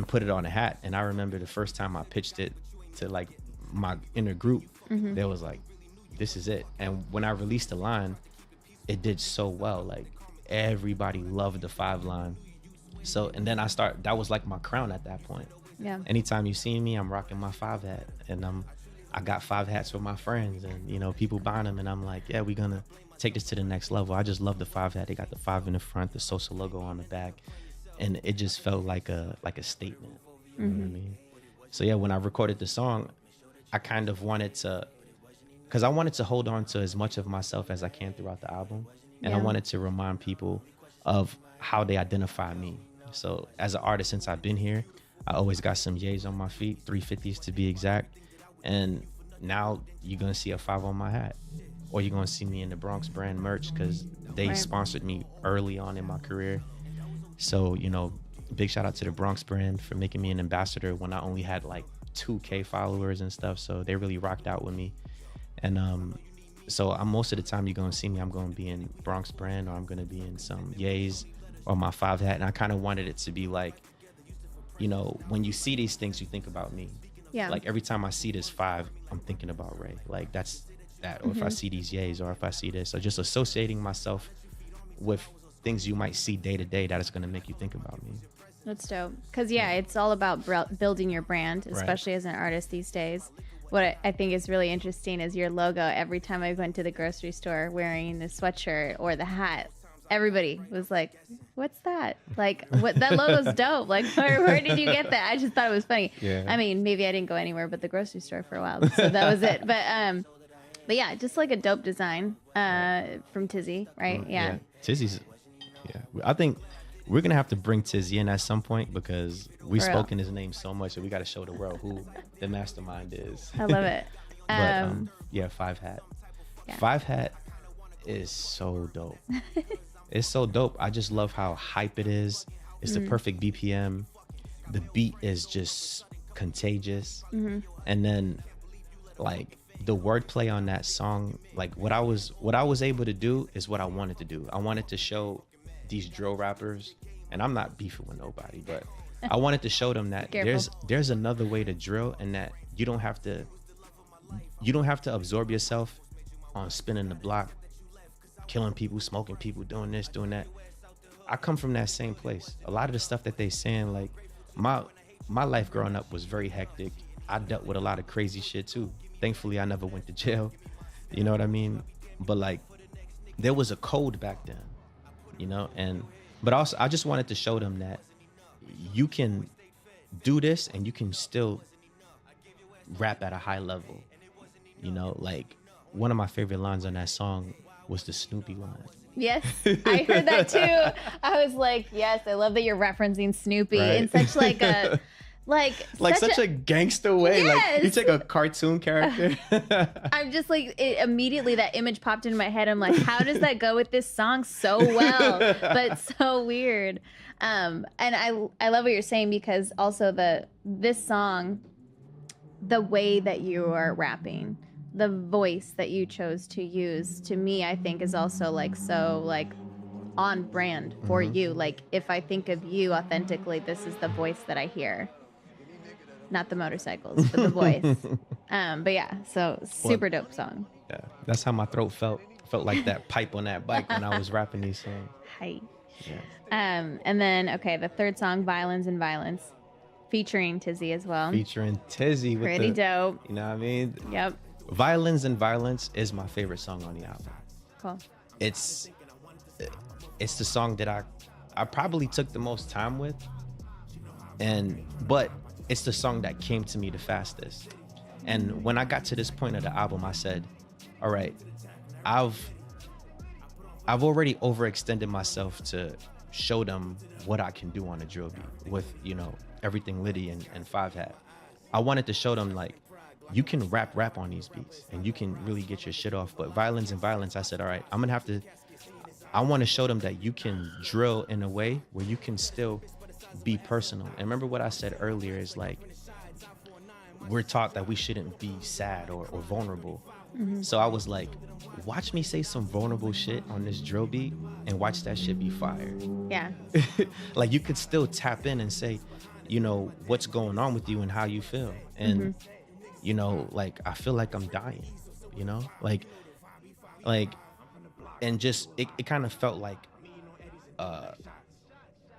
put it on a hat. And I remember the first time I pitched it to like my inner group, they was like, this is it. And when I released the line, it did so well. Like, everybody loved the 5 line. So, and then that was like my crown at that point. Yeah. Anytime you see me, I'm rocking my 5 hat, and I got 5 hats for my friends, and you know, people buying them, and I'm like, yeah, we're gonna take this to the next level. I just love the 5 hat. They got the 5 in the front, the Sosa logo on the back, and it just felt like a statement. You know what I mean? So yeah, when I recorded the song, I kind of wanted to, because I wanted to hold on to as much of myself as I can throughout the album, and I wanted to remind people of how they identify me. So as an artist, since I've been here, I always got some yays on my feet, 350s to be exact. And now you're going to see a 5 on my hat, or you're going to see me in the Bronx brand merch, because they sponsored me early on in my career. So, you know, big shout out to the Bronx brand for making me an ambassador when I only had like 2K followers and stuff. So they really rocked out with me. And so I'm, most of the time you're going to see me, I'm going to be in Bronx brand, or I'm going to be in some yays or my 5 hat. And I kind of wanted it to be like, you know, when you see these things, you think about me. Yeah. Like every time I see this 5, I'm thinking about Ray. Like that's that. Or if I see these yays, or if I see this, or just associating myself with things you might see day to day, that is going to make you think about me. That's dope. Because it's all about building your brand, especially as an artist these days. What I think is really interesting is your logo. Every time I went to the grocery store wearing the sweatshirt or the hat, everybody was like, what's that? Like, what, that logo's dope. Like, where did you get that? I just thought it was funny. Yeah. I mean, maybe I didn't go anywhere but the grocery store for a while, so that was it. But yeah, just like a dope design from Tizzy, right? Yeah. Tizzy's, I think we're going to have to bring Tizzy in at some point, because we've spoken his name so much that we got to show the world who the mastermind is. I love it. But 5 hat. Yeah. 5 hat is so dope. It's so dope. I just love how hype it is. It's the perfect BPM. The beat is just contagious. And then like the wordplay on that song, like what I was able to do is what I wanted to do. I wanted to show these drill rappers, and I'm not beefing with nobody, but I wanted to show them that there's another way to drill, and that you don't have to absorb yourself on spinning the block, killing people, smoking people, doing this, doing that. I come from that same place. A lot of the stuff that they saying, like my life growing up was very hectic. I dealt with a lot of crazy shit too. Thankfully, I never went to jail. You know what I mean? But like, there was a code back then, you know? But also, I just wanted to show them that you can do this and you can still rap at a high level. You know, like one of my favorite lines on that song was the Snoopy line. Yes, I heard that too. I was like, yes, I love that you're referencing Snoopy in such like a such a gangster way. Yes. Like you take a cartoon character. I'm just like, immediately that image popped into my head. I'm like, how does that go with this song so well, but so weird? And I love what you're saying, because also this song, the way that you are rapping, the voice that you chose to use, to me, I think is also like so like on brand for you. Like if I think of you authentically, this is the voice that I hear. Not the motorcycles, but the voice. But yeah, so super dope song. Yeah, that's how my throat felt. Felt like that pipe on that bike when I was rapping these songs. Hi. Yeah. And then the third song, Violins and Violence, featuring Tizzy as well. Featuring Tizzy. Pretty dope. You know what I mean? Yep. Violins and Violence is my favorite song on the album. Cool. It's the song that I probably took the most time with, but it's the song that came to me the fastest. And when I got to this point of the album, I said, all right, I've already overextended myself to show them what I can do on a drill beat with, you know, everything Liddy and 5 hat. I wanted to show them like, you can rap on these beats and you can really get your shit off. But Violins and Violence, I said, all right, I want to show them that you can drill in a way where you can still be personal. And remember what I said earlier is like, we're taught that we shouldn't be sad or vulnerable. So I was like, watch me say some vulnerable shit on this drill beat and watch that shit be fire. Yeah. Like you could still tap in and say, you know, what's going on with you and how you feel. And you know, like, I feel like I'm dying, you know, like, and just, it kind of felt like,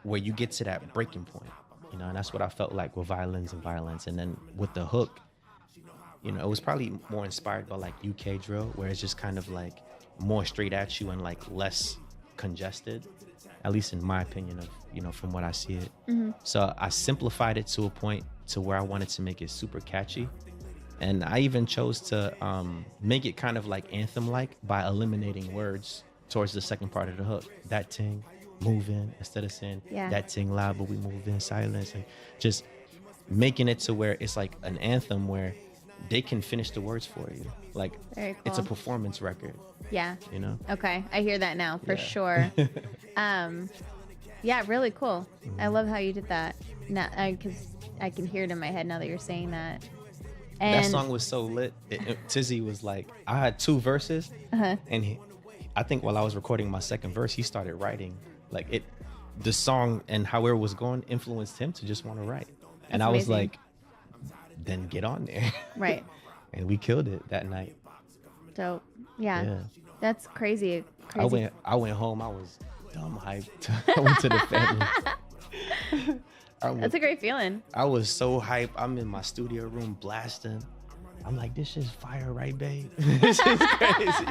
where you get to that breaking point you know, and that's what I felt like with violins and violence. And then with the hook, you know, it was probably more inspired by like UK drill, where it's just kind of like more straight at you and like less congested, at least in my opinion of, you know, from what I see it. So I simplified it to a point to where I wanted to make it super catchy. And I even chose to make it kind of like anthem-like by eliminating words towards the second part of the hook. That ting, move in, instead of saying that ting loud, but we move in silence. And just making it to where it's like an anthem where they can finish the words for you. Like, very cool. It's a performance record. Yeah. You know? Okay. I hear that now for sure. Yeah, really cool. I love how you did that. Now, because I can hear it in my head now that you're saying that. And that song was so lit. Tizzy was like, I had 2 verses, and I think while I was recording my second verse, he started writing. Like the song and how it was going influenced him to just want to write. And I was like, then get on there. Right. And we killed it that night. Dope. Yeah. That's crazy. I went home. I was dumb hyped. I went to the family. That's a great feeling. I was so hyped. I'm in my studio room blasting. I'm like, this is fire, right, babe? This is crazy.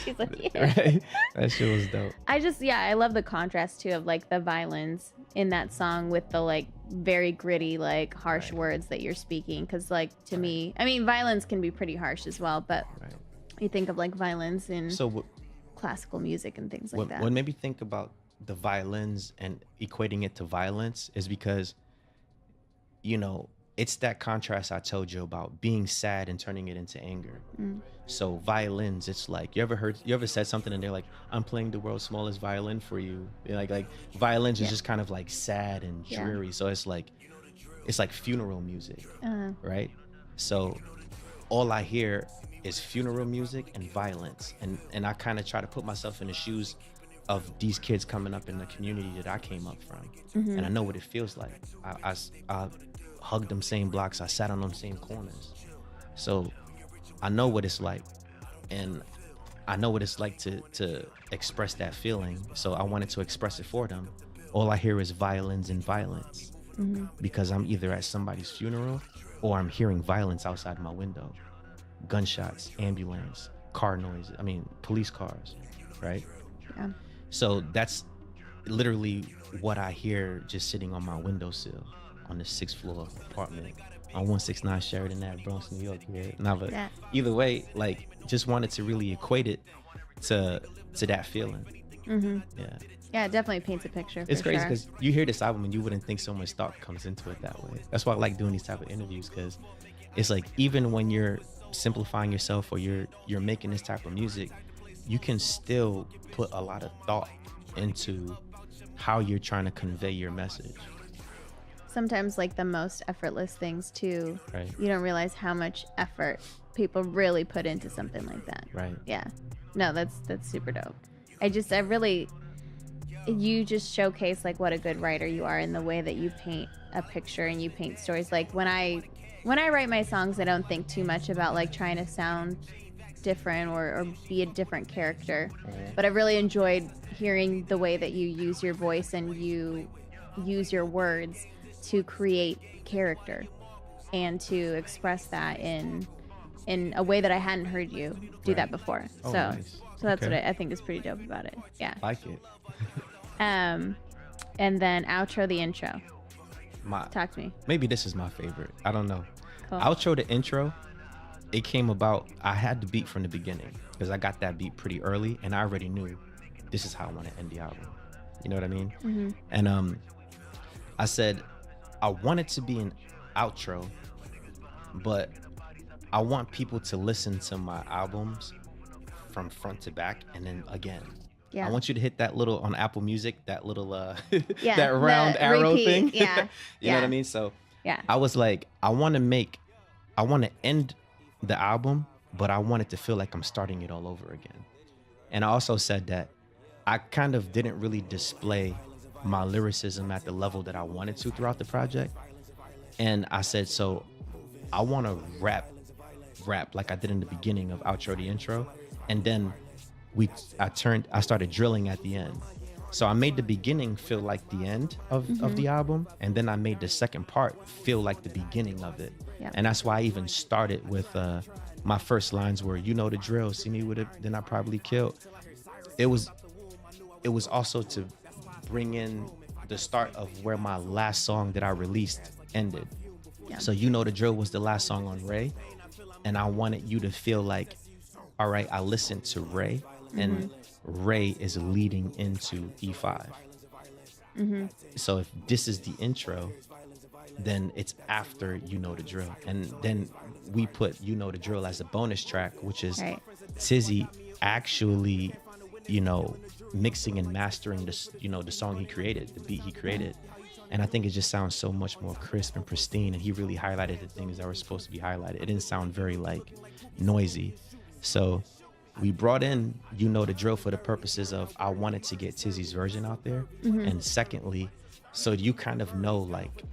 She's like, yeah. Right? That shit was dope. I love the contrast too of like the violins in that song with the like very gritty, like harsh words that you're speaking. Cause like to me, I mean, violins can be pretty harsh as well, but you think of like violins in classical music and things like that. What made me think about the violins and equating it to violence is because, you know, it's that contrast I told you about, being sad and turning it into anger. So violins, it's like, you ever said something and they're like, I'm playing the world's smallest violin for you. Like violins is just kind of like sad and dreary. So it's like funeral music, right? So all I hear is funeral music and violence. And I kind of try to put myself in the shoes of these kids coming up in the community that I came up from. And I know what it feels like. I hugged them same blocks. I sat on them same corners. So I know what it's like. And I know what it's like to express that feeling. So I wanted to express it for them. All I hear is violins and violence. Because I'm either at somebody's funeral or I'm hearing violence outside my window. Gunshots, ambulance, car noise. I mean, police cars, right? Yeah. So that's literally what I hear just sitting on my windowsill on the 6th floor apartment on 169 Sheridan Ave, Bronx, New York. But either way, like, just wanted to really equate it to that feeling. Yeah, it definitely paints a picture. It's crazy because you hear this album and you wouldn't think so much thought comes into it that way. That's why I like doing these type of interviews, because it's like, even when you're simplifying yourself or you're making this type of music, you can still put a lot of thought into how you're trying to convey your message. Sometimes like the most effortless things too, you don't realize how much effort people really put into something like that. Yeah. No, that's super dope. You just showcase like what a good writer you are in the way that you paint a picture and you paint stories. Like when I write my songs, I don't think too much about like trying to sound different or be a different character. But I really enjoyed hearing the way that you use your voice and you use your words to create character and to express that in a way that I hadn't heard you do that before. Nice. So that's what I think is pretty dope about it. Yeah. Like it. And then outro the intro. Talk to me. Maybe this is my favorite. I don't know. Cool. Outro the intro, it came about, I had the beat from the beginning because I got that beat pretty early and I already knew this is how I want to end the album. You know what I mean? And I said I want it to be an outro, but I want people to listen to my albums from front to back and then again. I want you to hit that little, on Apple Music, that little that round arrow repeat thing. Yeah. You know what I mean? So I was like, I want to end the album, but I want it to feel like I'm starting it all over again. And I also said that I kind of didn't really display my lyricism at the level that I wanted to throughout the project. And I said, so I want to rap like I did in the beginning of outro the intro. And then I started drilling at the end. So I made the beginning feel like the end of the album, and then I made the second part feel like the beginning of it. Yeah. And that's why I even started with my first lines were, you know the drill, see me with it, then I probably killed. It was also to bring in the start of where my last song that I released ended. Yeah. So you know the drill was the last song on Ray, and I wanted you to feel like, all right, I listened to Ray, and Ray is leading into E5. So if this is the intro, then it's after You Know the Drill. And then we put You Know the Drill as a bonus track, which is Tizzy actually, you know, mixing and mastering this, you know, the song he created, the beat he created. And I think it just sounds so much more crisp and pristine, and he really highlighted the things that were supposed to be highlighted. It didn't sound very like noisy. So we brought in You Know the Drill for the purposes of I wanted to get Tizzy's version out there. And secondly, so you kind of know like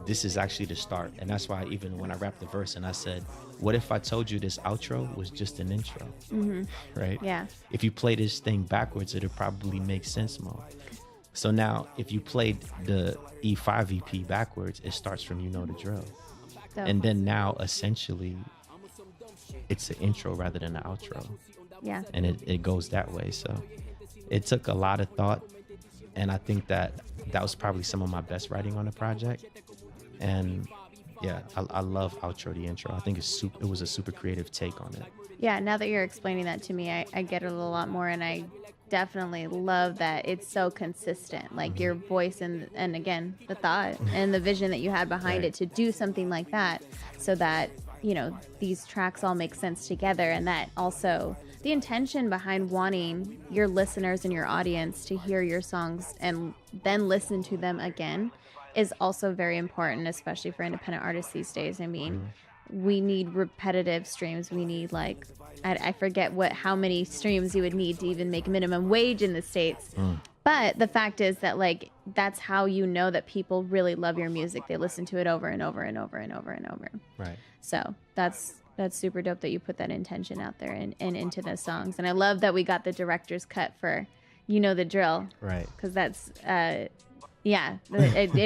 this is actually the start. And that's why even when I rapped the verse and I said, what if I told you this outro was just an intro? Right? Yeah. If you play this thing backwards, it'll probably make sense more. So now if you played the E5 EP backwards, it starts from You Know the Drill. Dope. And then now essentially it's an intro rather than an outro. Yeah. And it goes that way. So it took a lot of thought. And I think that was probably some of my best writing on the project. And yeah, I love outro the intro. I think it was a super creative take on it. Yeah, now that you're explaining that to me, I get it a lot more, and I definitely love that it's so consistent. Like your voice and again, the thought and the vision that you had behind it to do something like that, so that, you know, these tracks all make sense together, and that also the intention behind wanting your listeners and your audience to hear your songs and then listen to them again is also very important, especially for independent artists these days. I mean, we need repetitive streams. We need like, I forget how many streams you would need to even make minimum wage in the States. But the fact is that like, that's how you know that people really love your music. They listen to it over and over and over and over and over. Right. So that's super dope that you put that intention out there and into the songs. And I love that we got the director's cut for You Know the Drill. Right. Because that's, it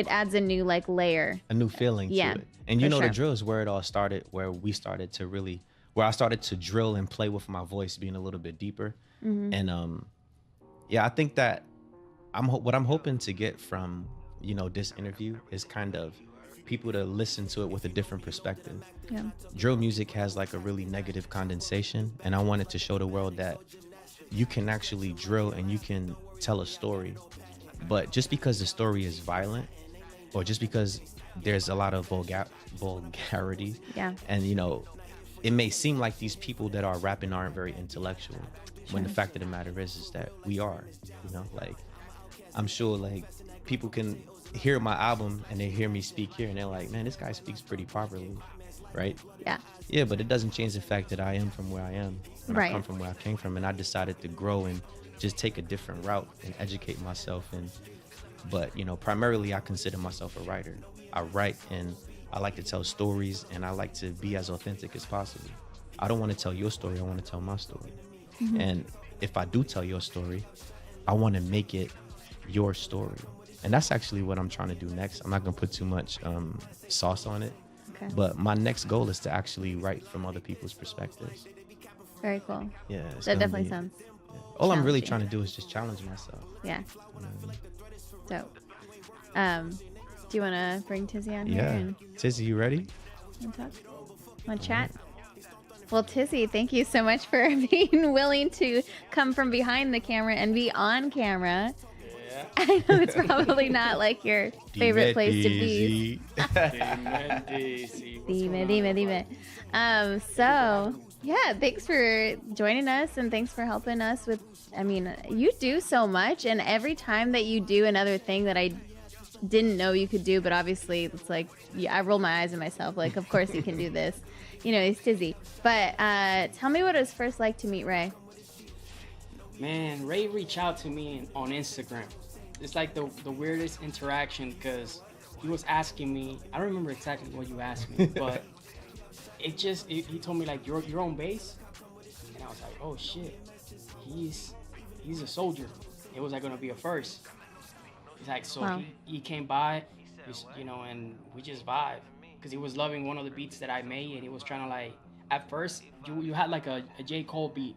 adds a new like layer. A new feeling to it. And You Know the Drill is where it all started, where I started to drill and play with my voice being a little bit deeper. And I think that what I'm hoping to get from, you know, this interview is kind of people to listen to it with a different perspective. Yeah. Drill music has like a really negative condensation, and I wanted to show the world that you can actually drill and you can tell a story. But just because the story is violent, or just because there's a lot of vulgarity, and you know, it may seem like these people that are rapping aren't very intellectual, when the fact of the matter is that we are. You know, like I'm sure like people can hear my album and they hear me speak here and they're like, man, this guy speaks pretty properly, right? Yeah, but it doesn't change the fact that I am from where I am, and I come from where I came from, and I decided to grow and just take a different route and educate myself. But you know, primarily I consider myself a writer. I write and I like to tell stories, and I like to be as authentic as possible. I don't want to tell your story, I want to tell my story. And if I do tell your story, I want to make it your story. And that's actually what I'm trying to do next. I'm not going to put too much sauce on it. Okay. But my next goal is to actually write from other people's perspectives. Very cool. Yeah. That definitely sounds all I'm really trying to do is just challenge myself. Yeah. You know what I mean? Dope. Do you want to bring Tizzy on here? Yeah. Tizzy, you ready? Want to talk? Want to chat? Well, Tizzy, thank you so much for being willing to come from behind the camera and be on camera. Yeah. I know it's probably not like your favorite place to be. Dime. So, yeah, thanks for joining us, and thanks for helping us with, I mean, you do so much, and every time that you do another thing that I didn't know you could do, but obviously it's like, yeah, I roll my eyes at myself, like, of course you can do this. You know, he's Tizzy. But tell me what it was first like to meet Ray. Man, Ray reached out to me on Instagram. It's like the weirdest interaction, because he was asking me, I don't remember exactly what you asked me, but he told me like, your own base? And I was like, oh shit, he's a soldier. it was like gonna be a first. He's like, so Wow. he came by, you know, and we just vibe because he was loving one of the beats that I made, and he was trying to like. At first, you had like a J. Cole beat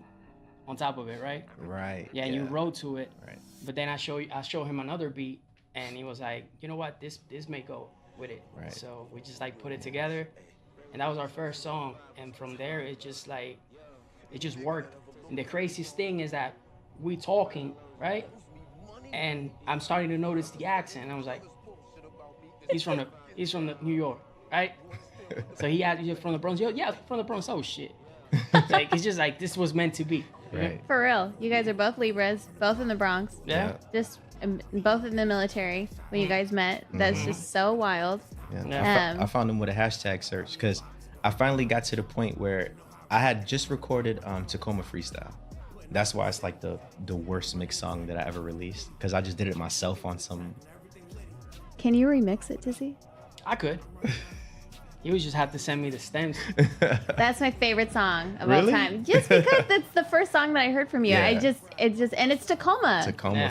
on top of it, right? Right. Yeah, and you wrote to it. Right. But then I show him another beat, and he was like, you know what, this may go with it. Right. So we just like put it together, and that was our first song. And from there, it just worked. And the craziest thing is that we talking, right? And I'm starting to notice the accent. I was like, he's from the New York, right? So he asked, "You're from the Bronx?" Yo, yeah, from the Bronx. Oh shit! It's just like this was meant to be. Right. For real. You guys are both Libras, both in the Bronx. Yeah. Just both in the military when you guys met. That's just so wild. Yeah. I found him with a hashtag search because I finally got to the point where I had just recorded Tacoma Freestyle. That's why it's like the worst mix song that I ever released because I just did it myself on some. Can you remix it, Tizzy? I could. You would just have to send me the stems. That's my favorite song of Really? all time. Just because it's the first song that I heard from you. Yeah. And it's Tacoma. Tacoma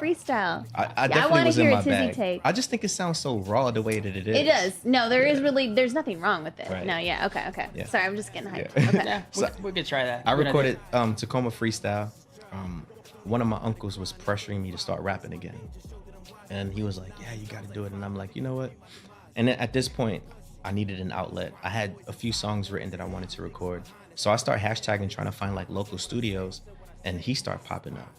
Freestyle. I definitely want to was hear in a my Tizzy bag. take. I just think it sounds so raw the way that it is. It does. No, there's nothing wrong with it. Right. No, yeah, okay. Yeah. Sorry, I'm just getting hyped. Yeah. Okay. Yeah, So- we could try that. I Good recorded idea. Tacoma Freestyle. One of my uncles was pressuring me to start rapping again. And he was like, yeah, you got to do it. And I'm like, you know what? And then at this point, I needed an outlet. I had a few songs written that I wanted to record. So I started hashtagging, trying to find like local studios. And he started popping up.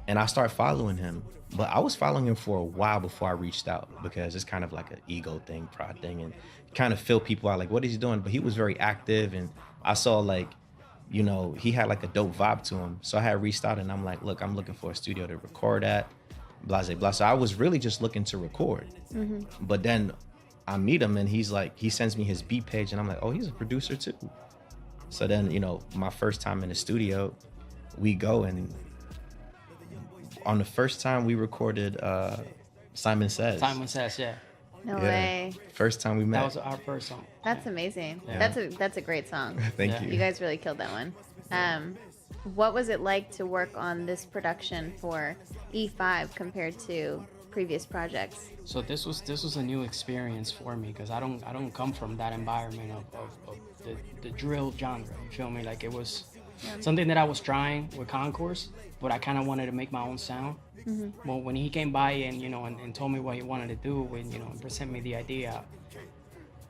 And I started following him. But I was following him for a while before I reached out because it's kind of like an ego thing, pride thing. And kind of fill people out like, what is he doing? But he was very active. And I saw like, you know, he had like a dope vibe to him. So I had reached out and I'm like, look, I'm looking for a studio to record at, blah, blah, blah. So I was really just looking to record. But then I meet him and he's like, he sends me his beat page and I'm like, oh, he's a producer too. So then, you know, my first time in the studio, we go and on the first time we recorded Simon Says. Simon Says, yeah. No way. First time we met. That was our first song. That's amazing. Yeah. That's a great song. Thank Yeah. you. You guys really killed that one. What was it like to work on this production for E5 compared to previous projects? So this was a new experience for me because I don't come from that environment of the drill genre. You feel me? Like it was something that I was trying with Concourse, but I kind of wanted to make my own sound. Well, when he came by and and told me what he wanted to do, and present me the idea,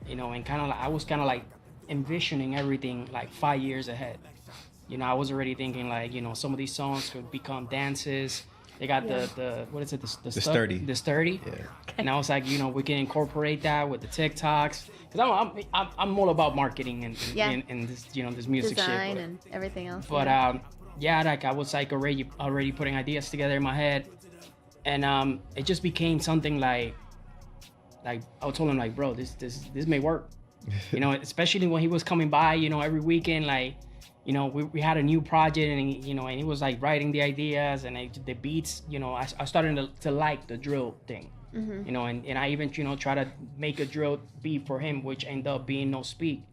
and I was kind of like envisioning everything like 5 years ahead. I was already thinking like some of these songs could become dances. They got the what is it, the sturdy. Yeah. And I was like, we can incorporate that with the TikToks because I'm all about marketing and this this music Design shit. and everything else. But like I was like already putting ideas together in my head, and it just became something like I told him like, bro, this may work, especially when he was coming by, every weekend, like, we had a new project and and he was like writing the ideas and the beats, I started to like the drill thing, and I even try to make a drill beat for him, which ended up being No Speak.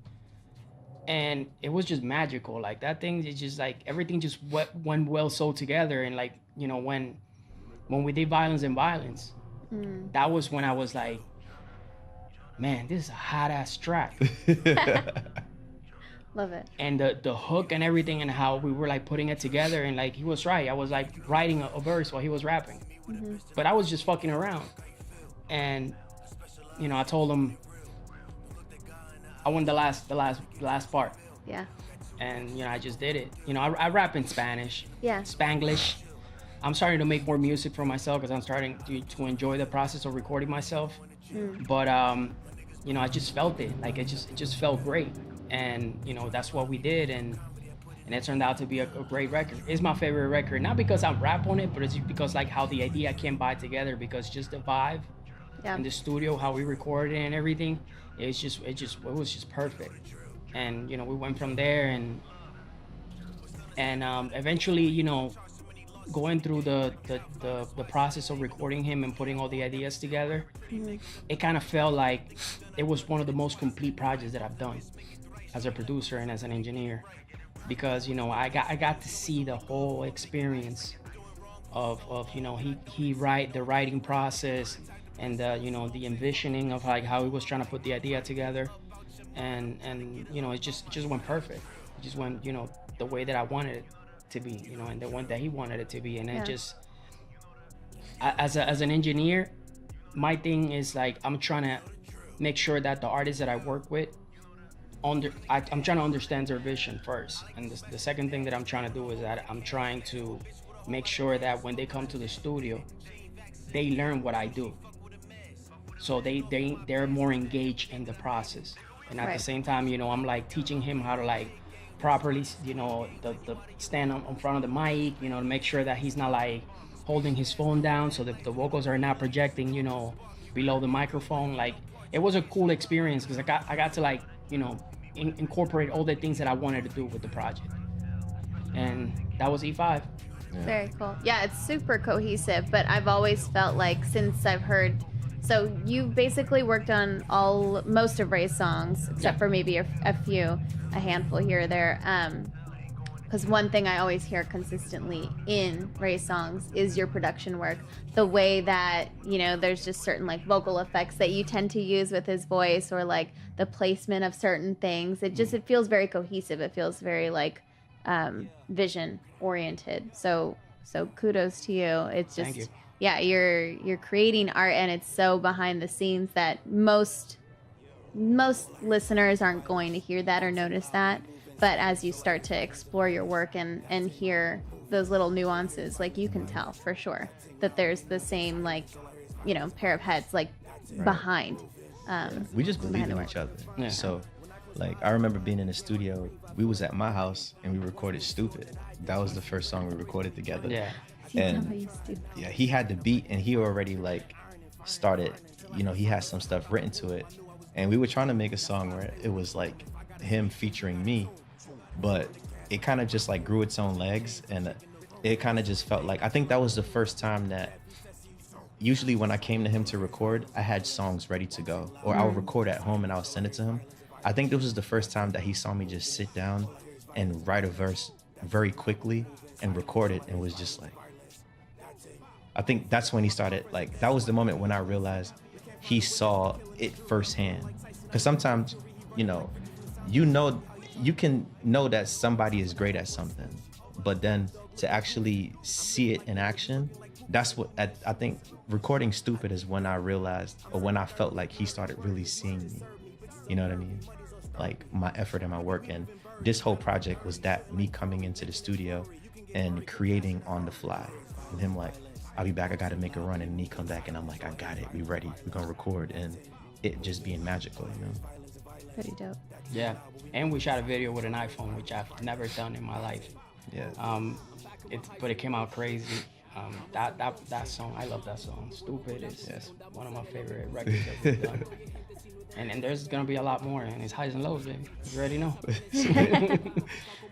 And it was just magical. Like that thing is just like everything just went well so together. And like, when we did Violence and Violence, that was when I was like, man, this is a hot ass track. Love it. And the hook and everything and how we were like putting it together. And like, he was right. I was like writing a verse while he was rapping, but I was just fucking around. And, I told him, I want the last part. Yeah. And I just did it. I rap in Spanish. Yeah. Spanglish. I'm starting to make more music for myself because I'm starting to enjoy the process of recording myself. But I just felt it. Like it just felt great. And that's what we did, and it turned out to be a great record. It's my favorite record, not because I rap on it, but it's because like how the idea came by together, because just the vibe in the studio, how we recorded it and everything. It was just perfect. And we went from there, and eventually going through the process of recording him and putting all the ideas together, it kind of felt like it was one of the most complete projects that I've done as a producer and as an engineer, because I got to see the whole experience of you know, he write the writing process and you know, the envisioning of like how he was trying to put the idea together, and you know, it just went perfect. It just went, you know, the way that I wanted it to be, you know, and the one that he wanted it to be. And it just, as an engineer, my thing is like, I'm trying to make sure that the artists that I work with I'm trying to understand their vision first, and the second thing that I'm trying to do is that I'm trying to make sure that when they come to the studio, they learn what I do, so they're more engaged in the process. And at the same time, you know, I'm like teaching him how to like properly, you know, the stand in front of the mic, you know, to make sure that he's not like holding his phone down, so that the vocals are not projecting, you know, below the microphone. Like, it was a cool experience because I got to like, you know, incorporate all the things that I wanted to do with the project, and that was E5. Very cool. Yeah, it's super cohesive, but I've always felt like, since I've heard, so you basically worked on most of Ray's songs, except for maybe a handful here or there. Because one thing I always hear consistently in Ray's songs is your production work. The way that, you know, there's just certain like vocal effects that you tend to use with his voice, or like the placement of certain things. It feels very cohesive. It feels very like vision oriented. So kudos to you. It's just, Thank you. Yeah, you're creating art, and it's so behind the scenes that most listeners aren't going to hear that or notice that. But as you start to explore your work and hear those little nuances, like, you can tell for sure that there's the same, like, you know, pair of heads, like, behind. We just believe in each other. Yeah. So, like, I remember being in the studio. We was at my house and we recorded "Stupid." That was the first song we recorded together. Yeah. And yeah, he had the beat, and he already like started. You know, he had some stuff written to it, and we were trying to make a song where it was like him featuring me. But it kind of just like grew its own legs, and it kind of just felt like, I think that was the first time that, usually when I came to him to record, I had songs ready to go, or I would record at home and I would send it to him. I think this was the first time that he saw me just sit down and write a verse very quickly and record it, and was just like, I think that's when he started, like, that was the moment when I realized he saw it firsthand. Because sometimes, you know, you can know that somebody is great at something, but then to actually see it in action, that's what I think recording "Stupid" is when I realized, or when I felt like he started really seeing me. You know what I mean? Like, my effort and my work. And this whole project was that, me coming into the studio and creating on the fly, and him like, I'll be back, I gotta make a run, and me come back and I'm like, I got it, we ready, we're gonna record, and it just being magical, you know? Pretty dope. Yeah, and we shot a video with an iPhone, which I've never done in my life. Yeah. But it came out crazy. That song, I love that song. "Stupid" is one of my favorite records that we've done. And there's gonna be a lot more, and it's highs and lows, baby. You already know.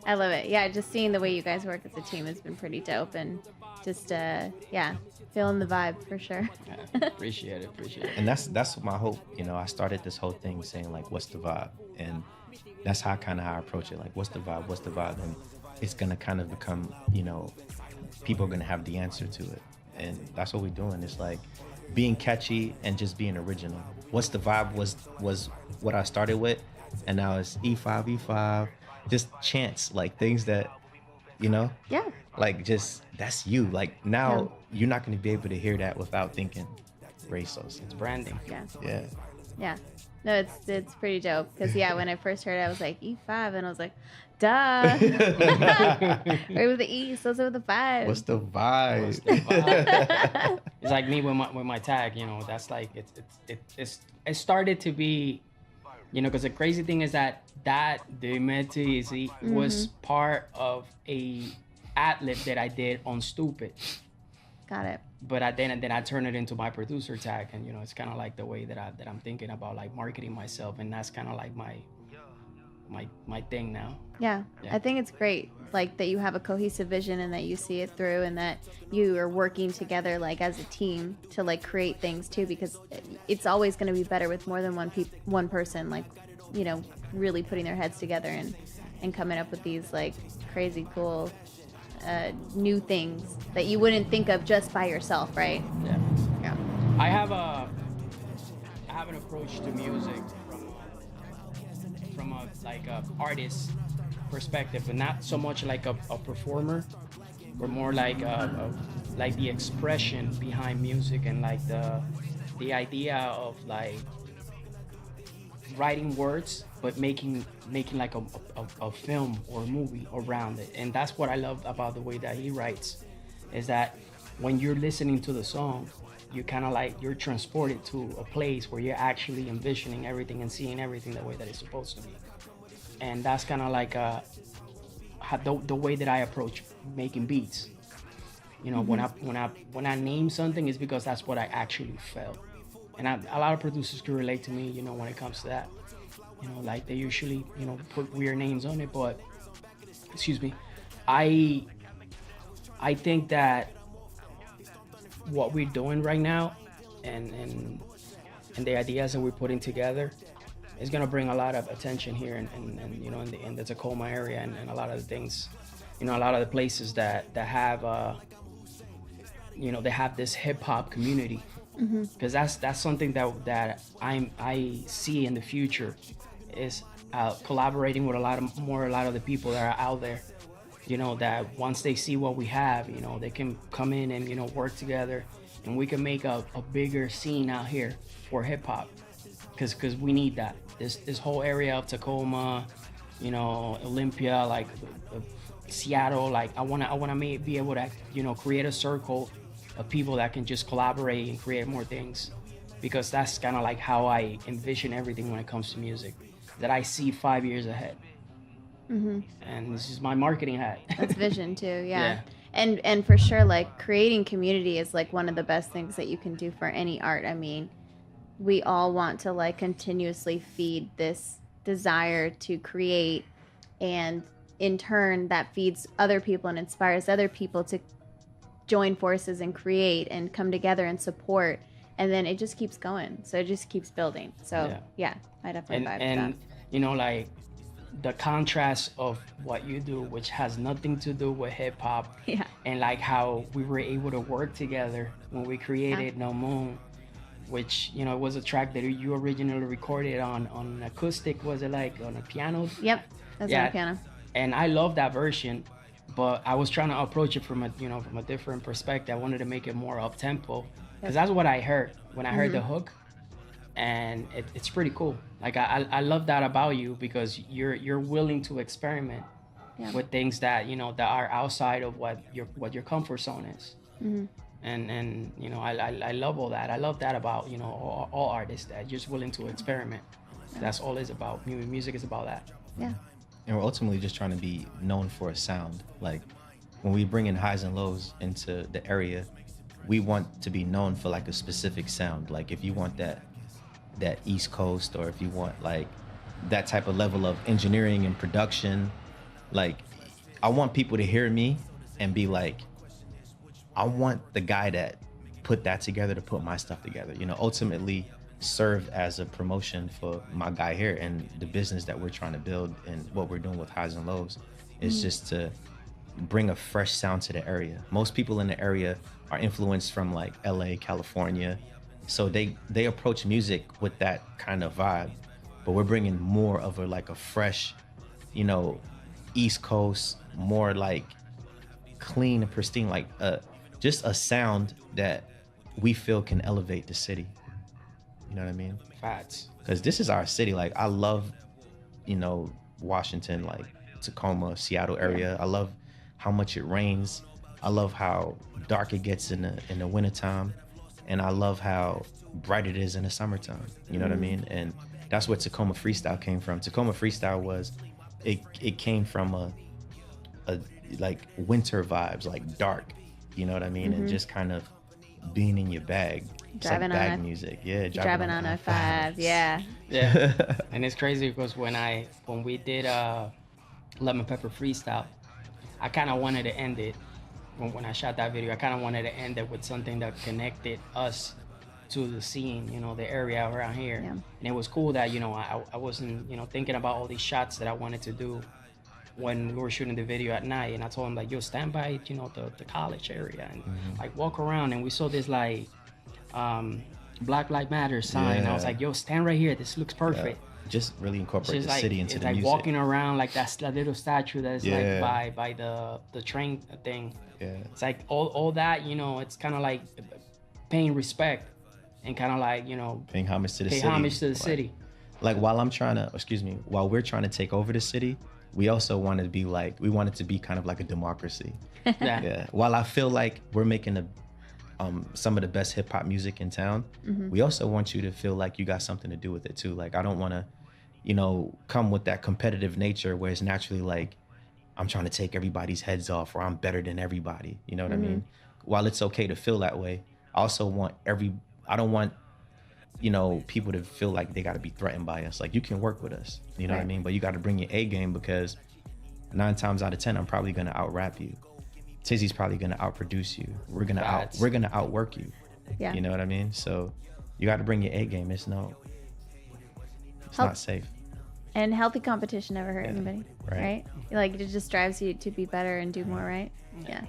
I love it. Yeah, just seeing the way you guys work as a team has been pretty dope, and just feeling the vibe for sure. Yeah, appreciate it. And that's my hope. You know, I started this whole thing saying like, what's the vibe? And that's how I approach it. Like, what's the vibe? And it's gonna kind of become, you know, people are gonna have the answer to it. And that's what we're doing. It's like being catchy and just being original. What's the vibe was what I started with, and now it's E5, just chants, like things that, you know, like, just, that's you. Like, now you're not going to be able to hear that without thinking Ray Sosa. It's branding. Yeah. No, it's pretty dope, because when I first heard it, I was like, E5, and I was like, duh. Ray with the E, Sosa with the 5. What's the vibe? It's like me with my tag, you know. That's like, it started to be, you know, because the crazy thing is that TISZY was part of a ad-lib that I did on "Stupid." Got it. But then I turned it into my producer tag, and you know, it's kind of like the way that I'm thinking about like marketing myself, and that's kind of like my thing now. Yeah, I think it's great, like, that you have a cohesive vision, and that you see it through, and that you are working together, like, as a team to like create things too, because it's always going to be better with more than one person, like, you know, really putting their heads together and coming up with these like crazy cool new things that you wouldn't think of just by yourself, right? Yeah. Yeah. I have an approach to music from a like a artist perspective, but not so much like a performer, but more like like the expression behind music, and like the idea of like writing words but making like a film or a movie around it. And that's what I love about the way that he writes, is that when you're listening to the song, you kind of like you're transported to a place where you're actually envisioning everything and seeing everything the way that it's supposed to be. And that's kind of like the way that I approach making beats. You know, when I name something, it's because that's what I actually felt. And a lot of producers can relate to me, you know, when it comes to that. You know, like they usually, you know, put weird names on it, but excuse me, I think that what we're doing right now, and the ideas that we're putting together, is gonna bring a lot of attention here, and you know, in the Tacoma area, and a lot of the things, you know, a lot of the places that have you know, they have this hip hop community, because that's something that I see in the future, is collaborating with a lot of the people that are out there. You know, that once they see what we have, you know, they can come in and, you know, work together, and we can make a bigger scene out here for hip hop, because we need that. This whole area of Tacoma, you know, Olympia, like Seattle, like I wanna be able to, you know, create a circle of people that can just collaborate and create more things, because that's kind of like how I envision everything when it comes to music, that I see 5 years ahead. And this is my marketing hat. That's vision too, yeah. And for sure, like creating community is like one of the best things that you can do for any art. I mean, we all want to like continuously feed this desire to create, and in turn that feeds other people and inspires other people to join forces and create and come together and support, and then it just keeps going, so it just keeps building. So yeah, I definitely vibe with that. And you know, like the contrast of what you do, which has nothing to do with hip hop, and like how we were able to work together when we created No Moon, which, you know, it was a track that you originally recorded on acoustic. Was it like on a piano? Yep, that's on a piano. And I love that version, but I was trying to approach it from a different perspective. I wanted to make it more up tempo, because that's what I heard when I heard the hook, and it's pretty cool. Like I love that about you, because you're willing to experiment with things that, you know, that are outside of what your comfort zone is. And you know, I love all that. I love that about, you know, all artists, that are just willing to experiment. That's all it's about. Music is about that. Yeah. And we're ultimately just trying to be known for a sound. Like when we bring in highs and lows into the area, we want to be known for like a specific sound. Like if you want that East Coast, or if you want like that type of level of engineering and production, like I want people to hear me and be like, I want the guy that put that together to put my stuff together. You know, ultimately serve as a promotion for my guy here, and the business that we're trying to build, and what we're doing with Highs and Lows is just to bring a fresh sound to the area. Most people in the area are influenced from like LA, California, so they approach music with that kind of vibe, but we're bringing more of a fresh, you know, East Coast, more like clean and pristine, like just a sound that we feel can elevate the city. You know what I mean? Facts. Because this is our city. Like I love, you know, Washington, like Tacoma, Seattle area. I love how much it rains. I love how dark it gets in the wintertime. And I love how bright it is in the summertime. You know what I mean? And that's where Tacoma Freestyle came from. Tacoma Freestyle was, it came from a like winter vibes, like dark, you know what I mean? And just kind of being in your bag. Driving like on bag music. Yeah, driving on I-5. Yeah. And it's crazy because when we did Lemon Pepper Freestyle, I kind of wanted to end it when I shot that video. I kind of wanted to end it with something that connected us to the scene, you know, the area around here. And it was cool that, you know, I wasn't, you know, thinking about all these shots that I wanted to do when we were shooting the video at night, and I told him like, yo, stand by, you know, the college area and like walk around, and we saw this like Black Lives Matter sign. I was like, yo, stand right here. This looks perfect. Just really incorporate the like, city into it's the like music. walking around like that little statue that's like by the train thing. Yeah. It's like all that, you know, it's kind of like paying respect and kind of like, you know, paying homage to the city. Pay homage to the city. Like while we're trying to take over the city, we also want to be like, we want it to be kind of like a democracy. Yeah. While I feel like we're making some of the best hip hop music in town, we also want you to feel like you got something to do with it too. Like I don't want to, you know, come with that competitive nature where it's naturally like, I'm trying to take everybody's heads off or I'm better than everybody. You know what I mean? While it's okay to feel that way, I also want I don't want, you know, people to feel like they got to be threatened by us. Like you can work with us, you know what I mean? But you got to bring your A game, because 9 times out of 10, I'm probably going to out rap you. Tizzy's probably going to outproduce you. We're going to outwork you. Yeah. You know what I mean? So you got to bring your A game. It's not safe. And healthy competition never hurt anybody, right? Like it just drives you to be better and do more, right? Yeah.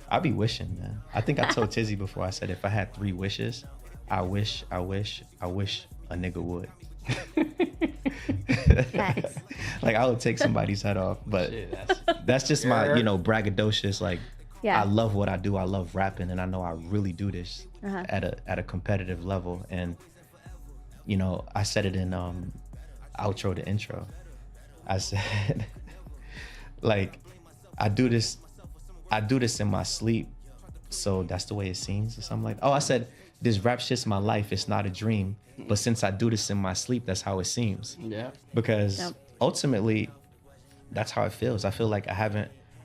I be wishing, man. I think I told Tizzy before, I said if I had 3 wishes, I wish a nigga would. Nice. Like I would take somebody's head off, but that's just my, you know, braggadocious, like I love what I do. I love rapping, and I know I really do this at a competitive level. And you know, I said it in outro to intro. I said like I do this in my sleep, so that's the way it seems, or something like. Oh, I said this rap shit's my life. It's not a dream, but since I do this in my sleep, that's how it seems. Yeah. Because ultimately, that's how it feels. I feel like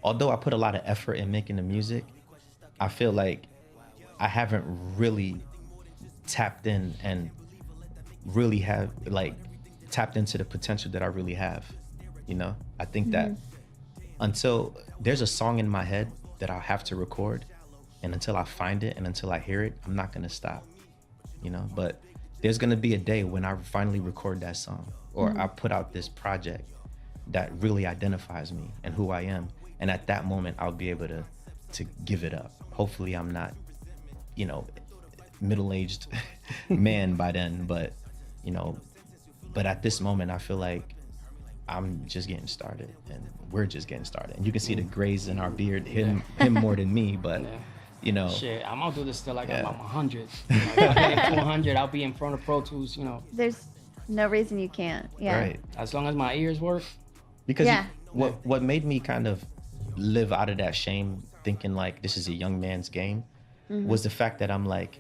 although I put a lot of effort in making the music, I feel like I haven't really tapped in and really have like tapped into the potential that I really have. You know, I think that until there's a song in my head that I'll have to record, and until I find it and until I hear it, I'm not gonna stop, you know. But there's gonna be a day when I finally record that song, or I put out this project that really identifies me and who I am, and at that moment I'll be able to give it up. Hopefully I'm not, you know, middle-aged man by then, but you know, but at this moment I feel like I'm just getting started, and we're just getting started, and you can see the grays in our beard, him more than me, but you know, shit, I'm gonna do this till like I'm 100. Like, I'll get to 100, I'll be in front of Pro Tools, you know. There's no reason you can't. Yeah. Right. As long as my ears work. Because what made me kind of live out of that shame, thinking like this is a young man's game, was the fact that I'm like,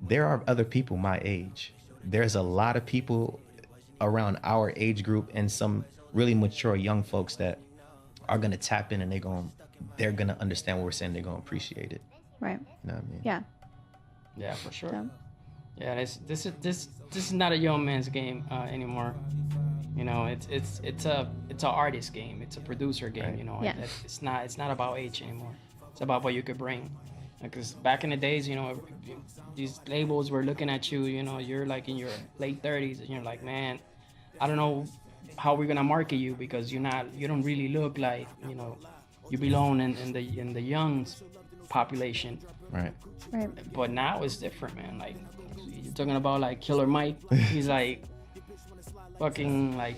there are other people my age. There's a lot of people around our age group and some really mature young folks that are gonna tap in, and they're gonna understand what we're saying. They're gonna appreciate it. Right. You know what I mean? Yeah. Yeah, for sure. So. Yeah, this is not a young man's game anymore. You know, it's a artist game. It's a producer game. Right. You know, it's not about age anymore. It's about what you could bring. Because back in the days, you know, these labels were looking at you. You know, you're like in your late 30s, and you're like, man, I don't know how we're gonna market you, because you don't really look like, you know, you belong in the young population. Right. But now it's different, man. Like you're talking about like Killer Mike. He's like fucking like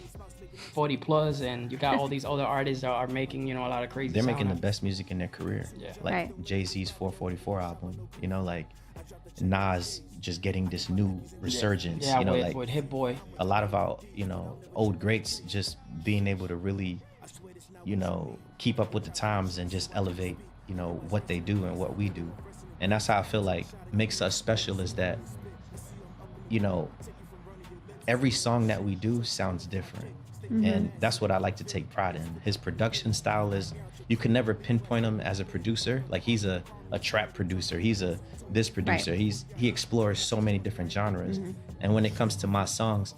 40 plus, and you got all these other artists that are making, you know, a lot of crazy. They're making the best music in their career. Yeah. Like Jay-Z's 444 album. You know, like Nas just getting this new resurgence. Yeah, you know, with Hit Boy. A lot of our, you know, old greats just being able to really, you know, keep up with the times and just elevate, you know, what they do and what we do. And that's how I feel like makes us special, is that, you know, every song that we do sounds different. And that's what I like to take pride in. His production style is, you can never pinpoint him as a producer. Like he's a trap producer. He's this producer. Right. He explores so many different genres. And when it comes to my songs,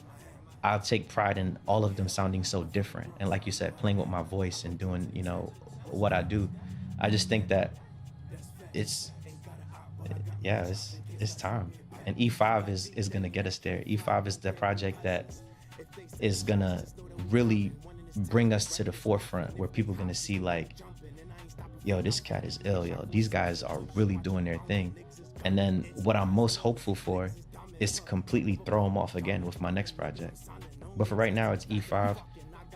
I'll take pride in all of them sounding so different. And like you said, playing with my voice and doing, you know, what I do. I just think that it's time. And E5 is gonna get us there. E5 is the project that is gonna really bring us to the forefront where people are gonna see like, yo, this cat is ill, yo. These guys are really doing their thing. And then what I'm most hopeful for is to completely throw them off again with my next project. But for right now, it's E5.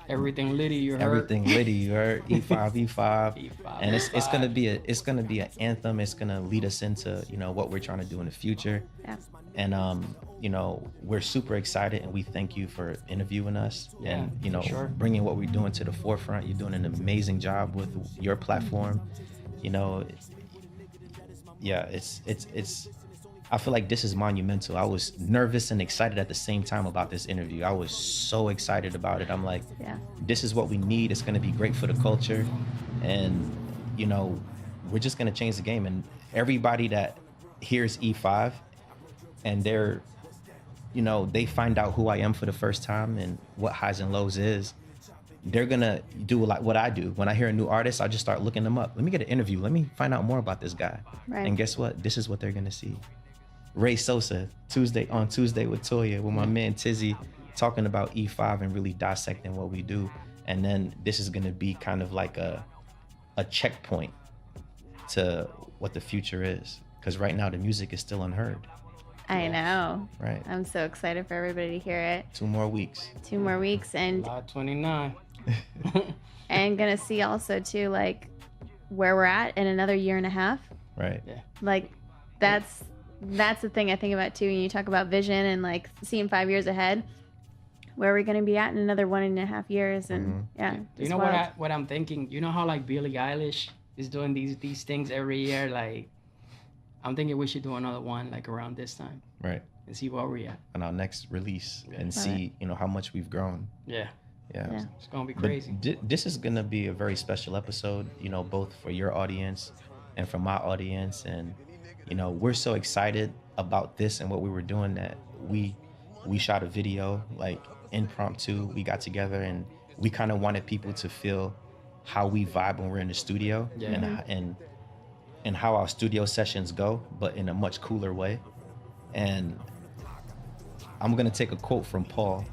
Everything Liddy, you heard. Everything Liddy, you heard. E5, E5. E5, And E5. it's gonna be an anthem. It's gonna lead us into, you know, what we're trying to do in the future. Yeah. And you know, we're super excited, and we thank you for interviewing us and, you know, bringing what we're doing to the forefront. You're doing an amazing job with your platform. You know, yeah, it's I feel like this is monumental. I was nervous and excited at the same time about this interview. I was so excited about it. I'm like, this is what we need. It's going to be great for the culture. And, you know, we're just going to change the game. And everybody that hears E5 and they're, you know, they find out who I am for the first time and what highs and lows is, they're going to do like what I do. When I hear a new artist, I just start looking them up. Let me get an interview. Let me find out more about this guy. Right. And guess what? This is what they're going to see. Ray Sosa, on Tuesday with Toya, with my man Tizzy, talking about E5 and really dissecting what we do. And then this is gonna be kind of like a checkpoint to what the future is. Because right now the music is still unheard. I know. Right. I'm so excited for everybody to hear it. 2 more weeks. 2 more weeks. And July 29. And gonna see also too, like, where we're at in another year and a half. Right. Yeah. Like, that's the thing I think about too when you talk about vision and like seeing 5 years ahead. Where are we going to be at in another 1.5 years? And you know what I'm thinking? You know how like Billie Eilish is doing these things every year? Like, I'm thinking we should do another one like around this time. Right. And see where we're at. On our next release and see, you know, how much we've grown. Yeah. It's going to be crazy. This is going to be a very special episode, you know, both for your audience and for my audience. And, you know, we're so excited about this and what we were doing that we shot a video like impromptu. We got together and we kind of wanted people to feel how we vibe when we're in the studio and how our studio sessions go, but in a much cooler way. And I'm gonna take a quote from Paul.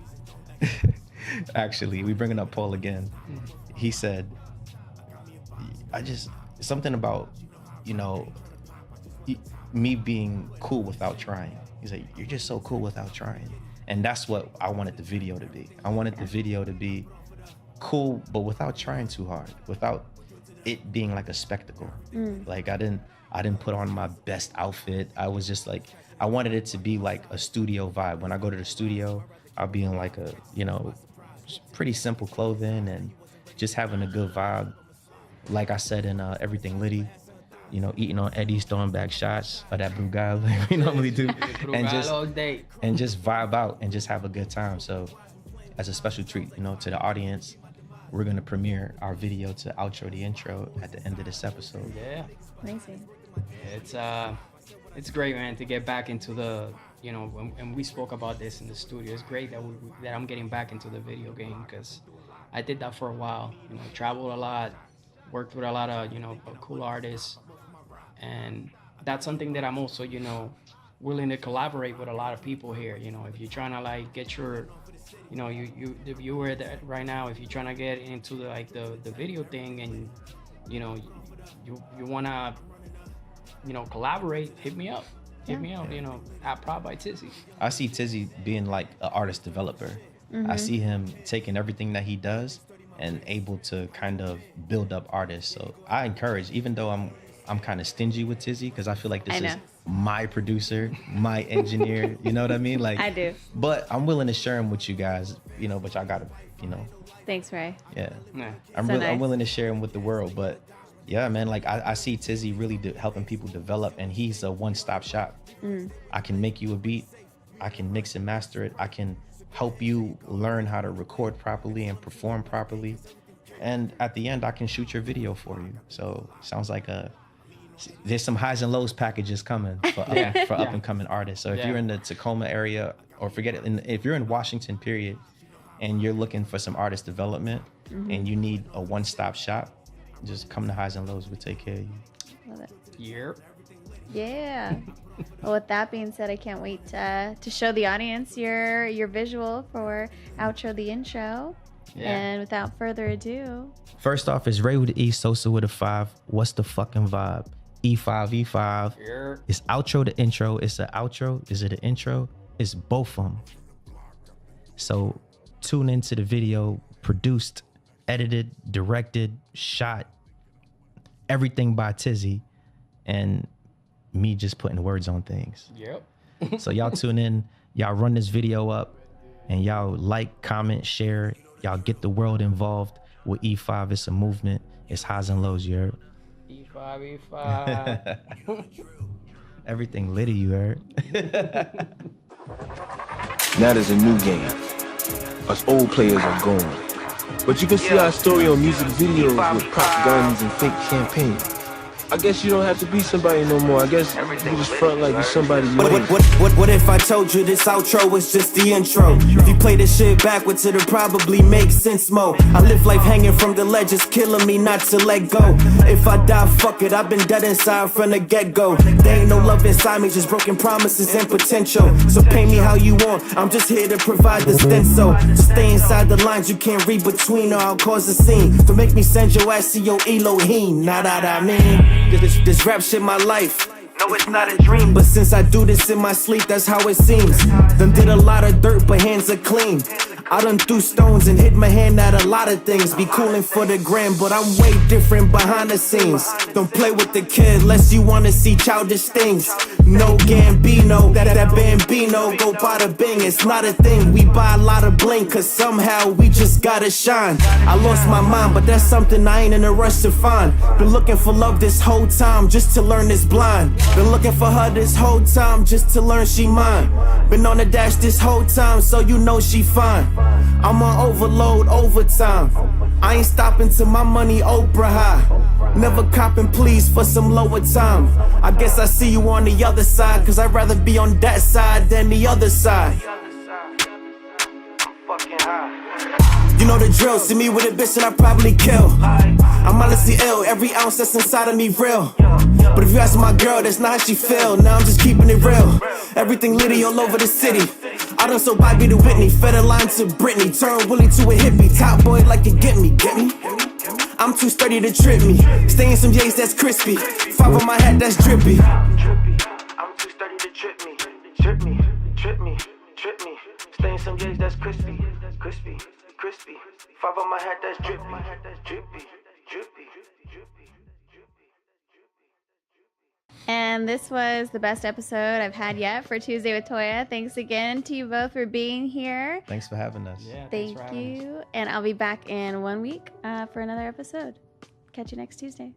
Actually, we bringing up Paul again. He said, something about, you know, me being cool without trying. He's like, you're just so cool without trying. And that's what I wanted the video to be. I wanted the video to be cool, but without trying too hard, without it being like a spectacle. Like I didn't put on my best outfit. I was just like, I wanted it to be like a studio vibe. When I go to the studio, I'll be in like a, you know, pretty simple clothing and just having a good vibe. Like I said in Everything Liddy, you know, eating on Eddie's, throwing back shots of that Brugal like we normally do, and just vibe out and just have a good time. So, as a special treat, you know, to the audience, we're gonna premiere our video to outro the intro at the end of this episode. Yeah, amazing. It's great, man, to get back into the, you know, and we spoke about this in the studio. It's great that I'm getting back into the video game because I did that for a while. You know, traveled a lot, worked with a lot of, you know, cool artists. And that's something that I'm also, you know, willing to collaborate with a lot of people here. You know, if you're trying to like get your, you know, the viewer that right now, if you're trying to get into the video thing and, you know, you want to, you know, collaborate, hit me up. Hit me up, you know, at Prod by Tizzy. I see Tizzy being like an artist developer. I see him taking everything that he does and able to kind of build up artists. So I encourage, even though I'm kind of stingy with Tizzy because I feel like this is my producer, my engineer. You know what I mean? Like I do. But I'm willing to share him with you guys. You know, but y'all gotta, you know. Thanks, Ray. Yeah. Nice. I'm willing to share him with the world. But yeah, man, like I see Tizzy really helping people develop, and he's a one-stop shop. I can make you a beat, I can mix and master it, I can help you learn how to record properly and perform properly, and at the end I can shoot your video for you. So sounds like there's some highs and lows packages coming for up and coming artists. So if you're in the Tacoma area, or forget it, if you're in Washington period and you're looking for some artist development and you need a one-stop shop, just come to Highs and Lows. We'll take care of you. Love it. Yep. Yeah. Well, with that being said, I can't wait to show the audience your visual for outro the intro. Yeah. And without further ado. First off, is Ray with an E, Sosa with a 5. What's the fucking vibe? E5, E5. Yeah. It's outro to intro. It's an outro. Is it an intro? It's both of them. So tune into the video. Produced, edited, directed, shot. Everything by Tizzy. And me just putting words on things. Yep. So y'all tune in. Y'all run this video up. And y'all like, comment, share. Y'all get the world involved with E5. It's a movement. It's highs and lows, you heard? E5, E5. Everything litty, you heard? Now there's a new game. Us old players are gone. But you can see our story on music videos with prop guns and fake champagne. I guess you don't have to be somebody no more. I guess you just front like you're somebody you ain't. What if I told you this outro was just the intro? If you play this shit backwards, it'll probably make sense more. I live life hanging from the ledge, it's killing me not to let go. If I die, fuck it, I've been dead inside from the get-go. There ain't no love inside me, just broken promises and potential. So pay me how you want, I'm just here to provide the stencil. Stay inside the lines you can't read between or I'll cause a scene. Don't make me send your ass to your Elohim, not that I mean. This rap shit my life. No, it's not a dream, but since I do this in my sleep, that's how it seems. Done did a lot of dirt, but hands are clean. I done threw stones and hit my hand at a lot of things. Be coolin' for the gram, but I'm way different behind the scenes. Don't play with the kid unless you wanna see childish things. No Gambino, that Bambino, go buy the Bing. It's not a thing, we buy a lot of bling, cause somehow we just gotta shine. I lost my mind, but that's something I ain't in a rush to find. Been looking for love this whole time, just to learn it's blind. Been looking for her this whole time, just to learn she mine. Been on the dash this whole time, so you know she fine. I'm on overload, overtime. I ain't stopping till my money Oprah high. Never copping please for some lower time. I guess I see you on the other side, cause I'd rather be on that side than the other side. You know the drill, see me with a bitch and I probably kill. I'm honestly ill, every ounce that's inside of me real. But if you ask my girl, that's not how she feel. Now I'm just keeping it real. Everything litty all over the city. I done so Bobby to Whitney, fed a line to Britney, turned Willie to a hippie. Top boy like you get me? I'm too sturdy to trip me. Stay in some yays that's crispy. 5 on my hat that's drippy. I'm too sturdy to trip me. Trip me, trip me, trip me. Stay in some yays that's crispy. Crispy, crispy. 5 on my hat that's drippy. Drippy, drippy. And this was the best episode I've had yet for Tuesday with Toya. Thanks again to you both for being here. Thanks for having us. Yeah, Thank you. And I'll be back in 1 week for another episode. Catch you next Tuesday.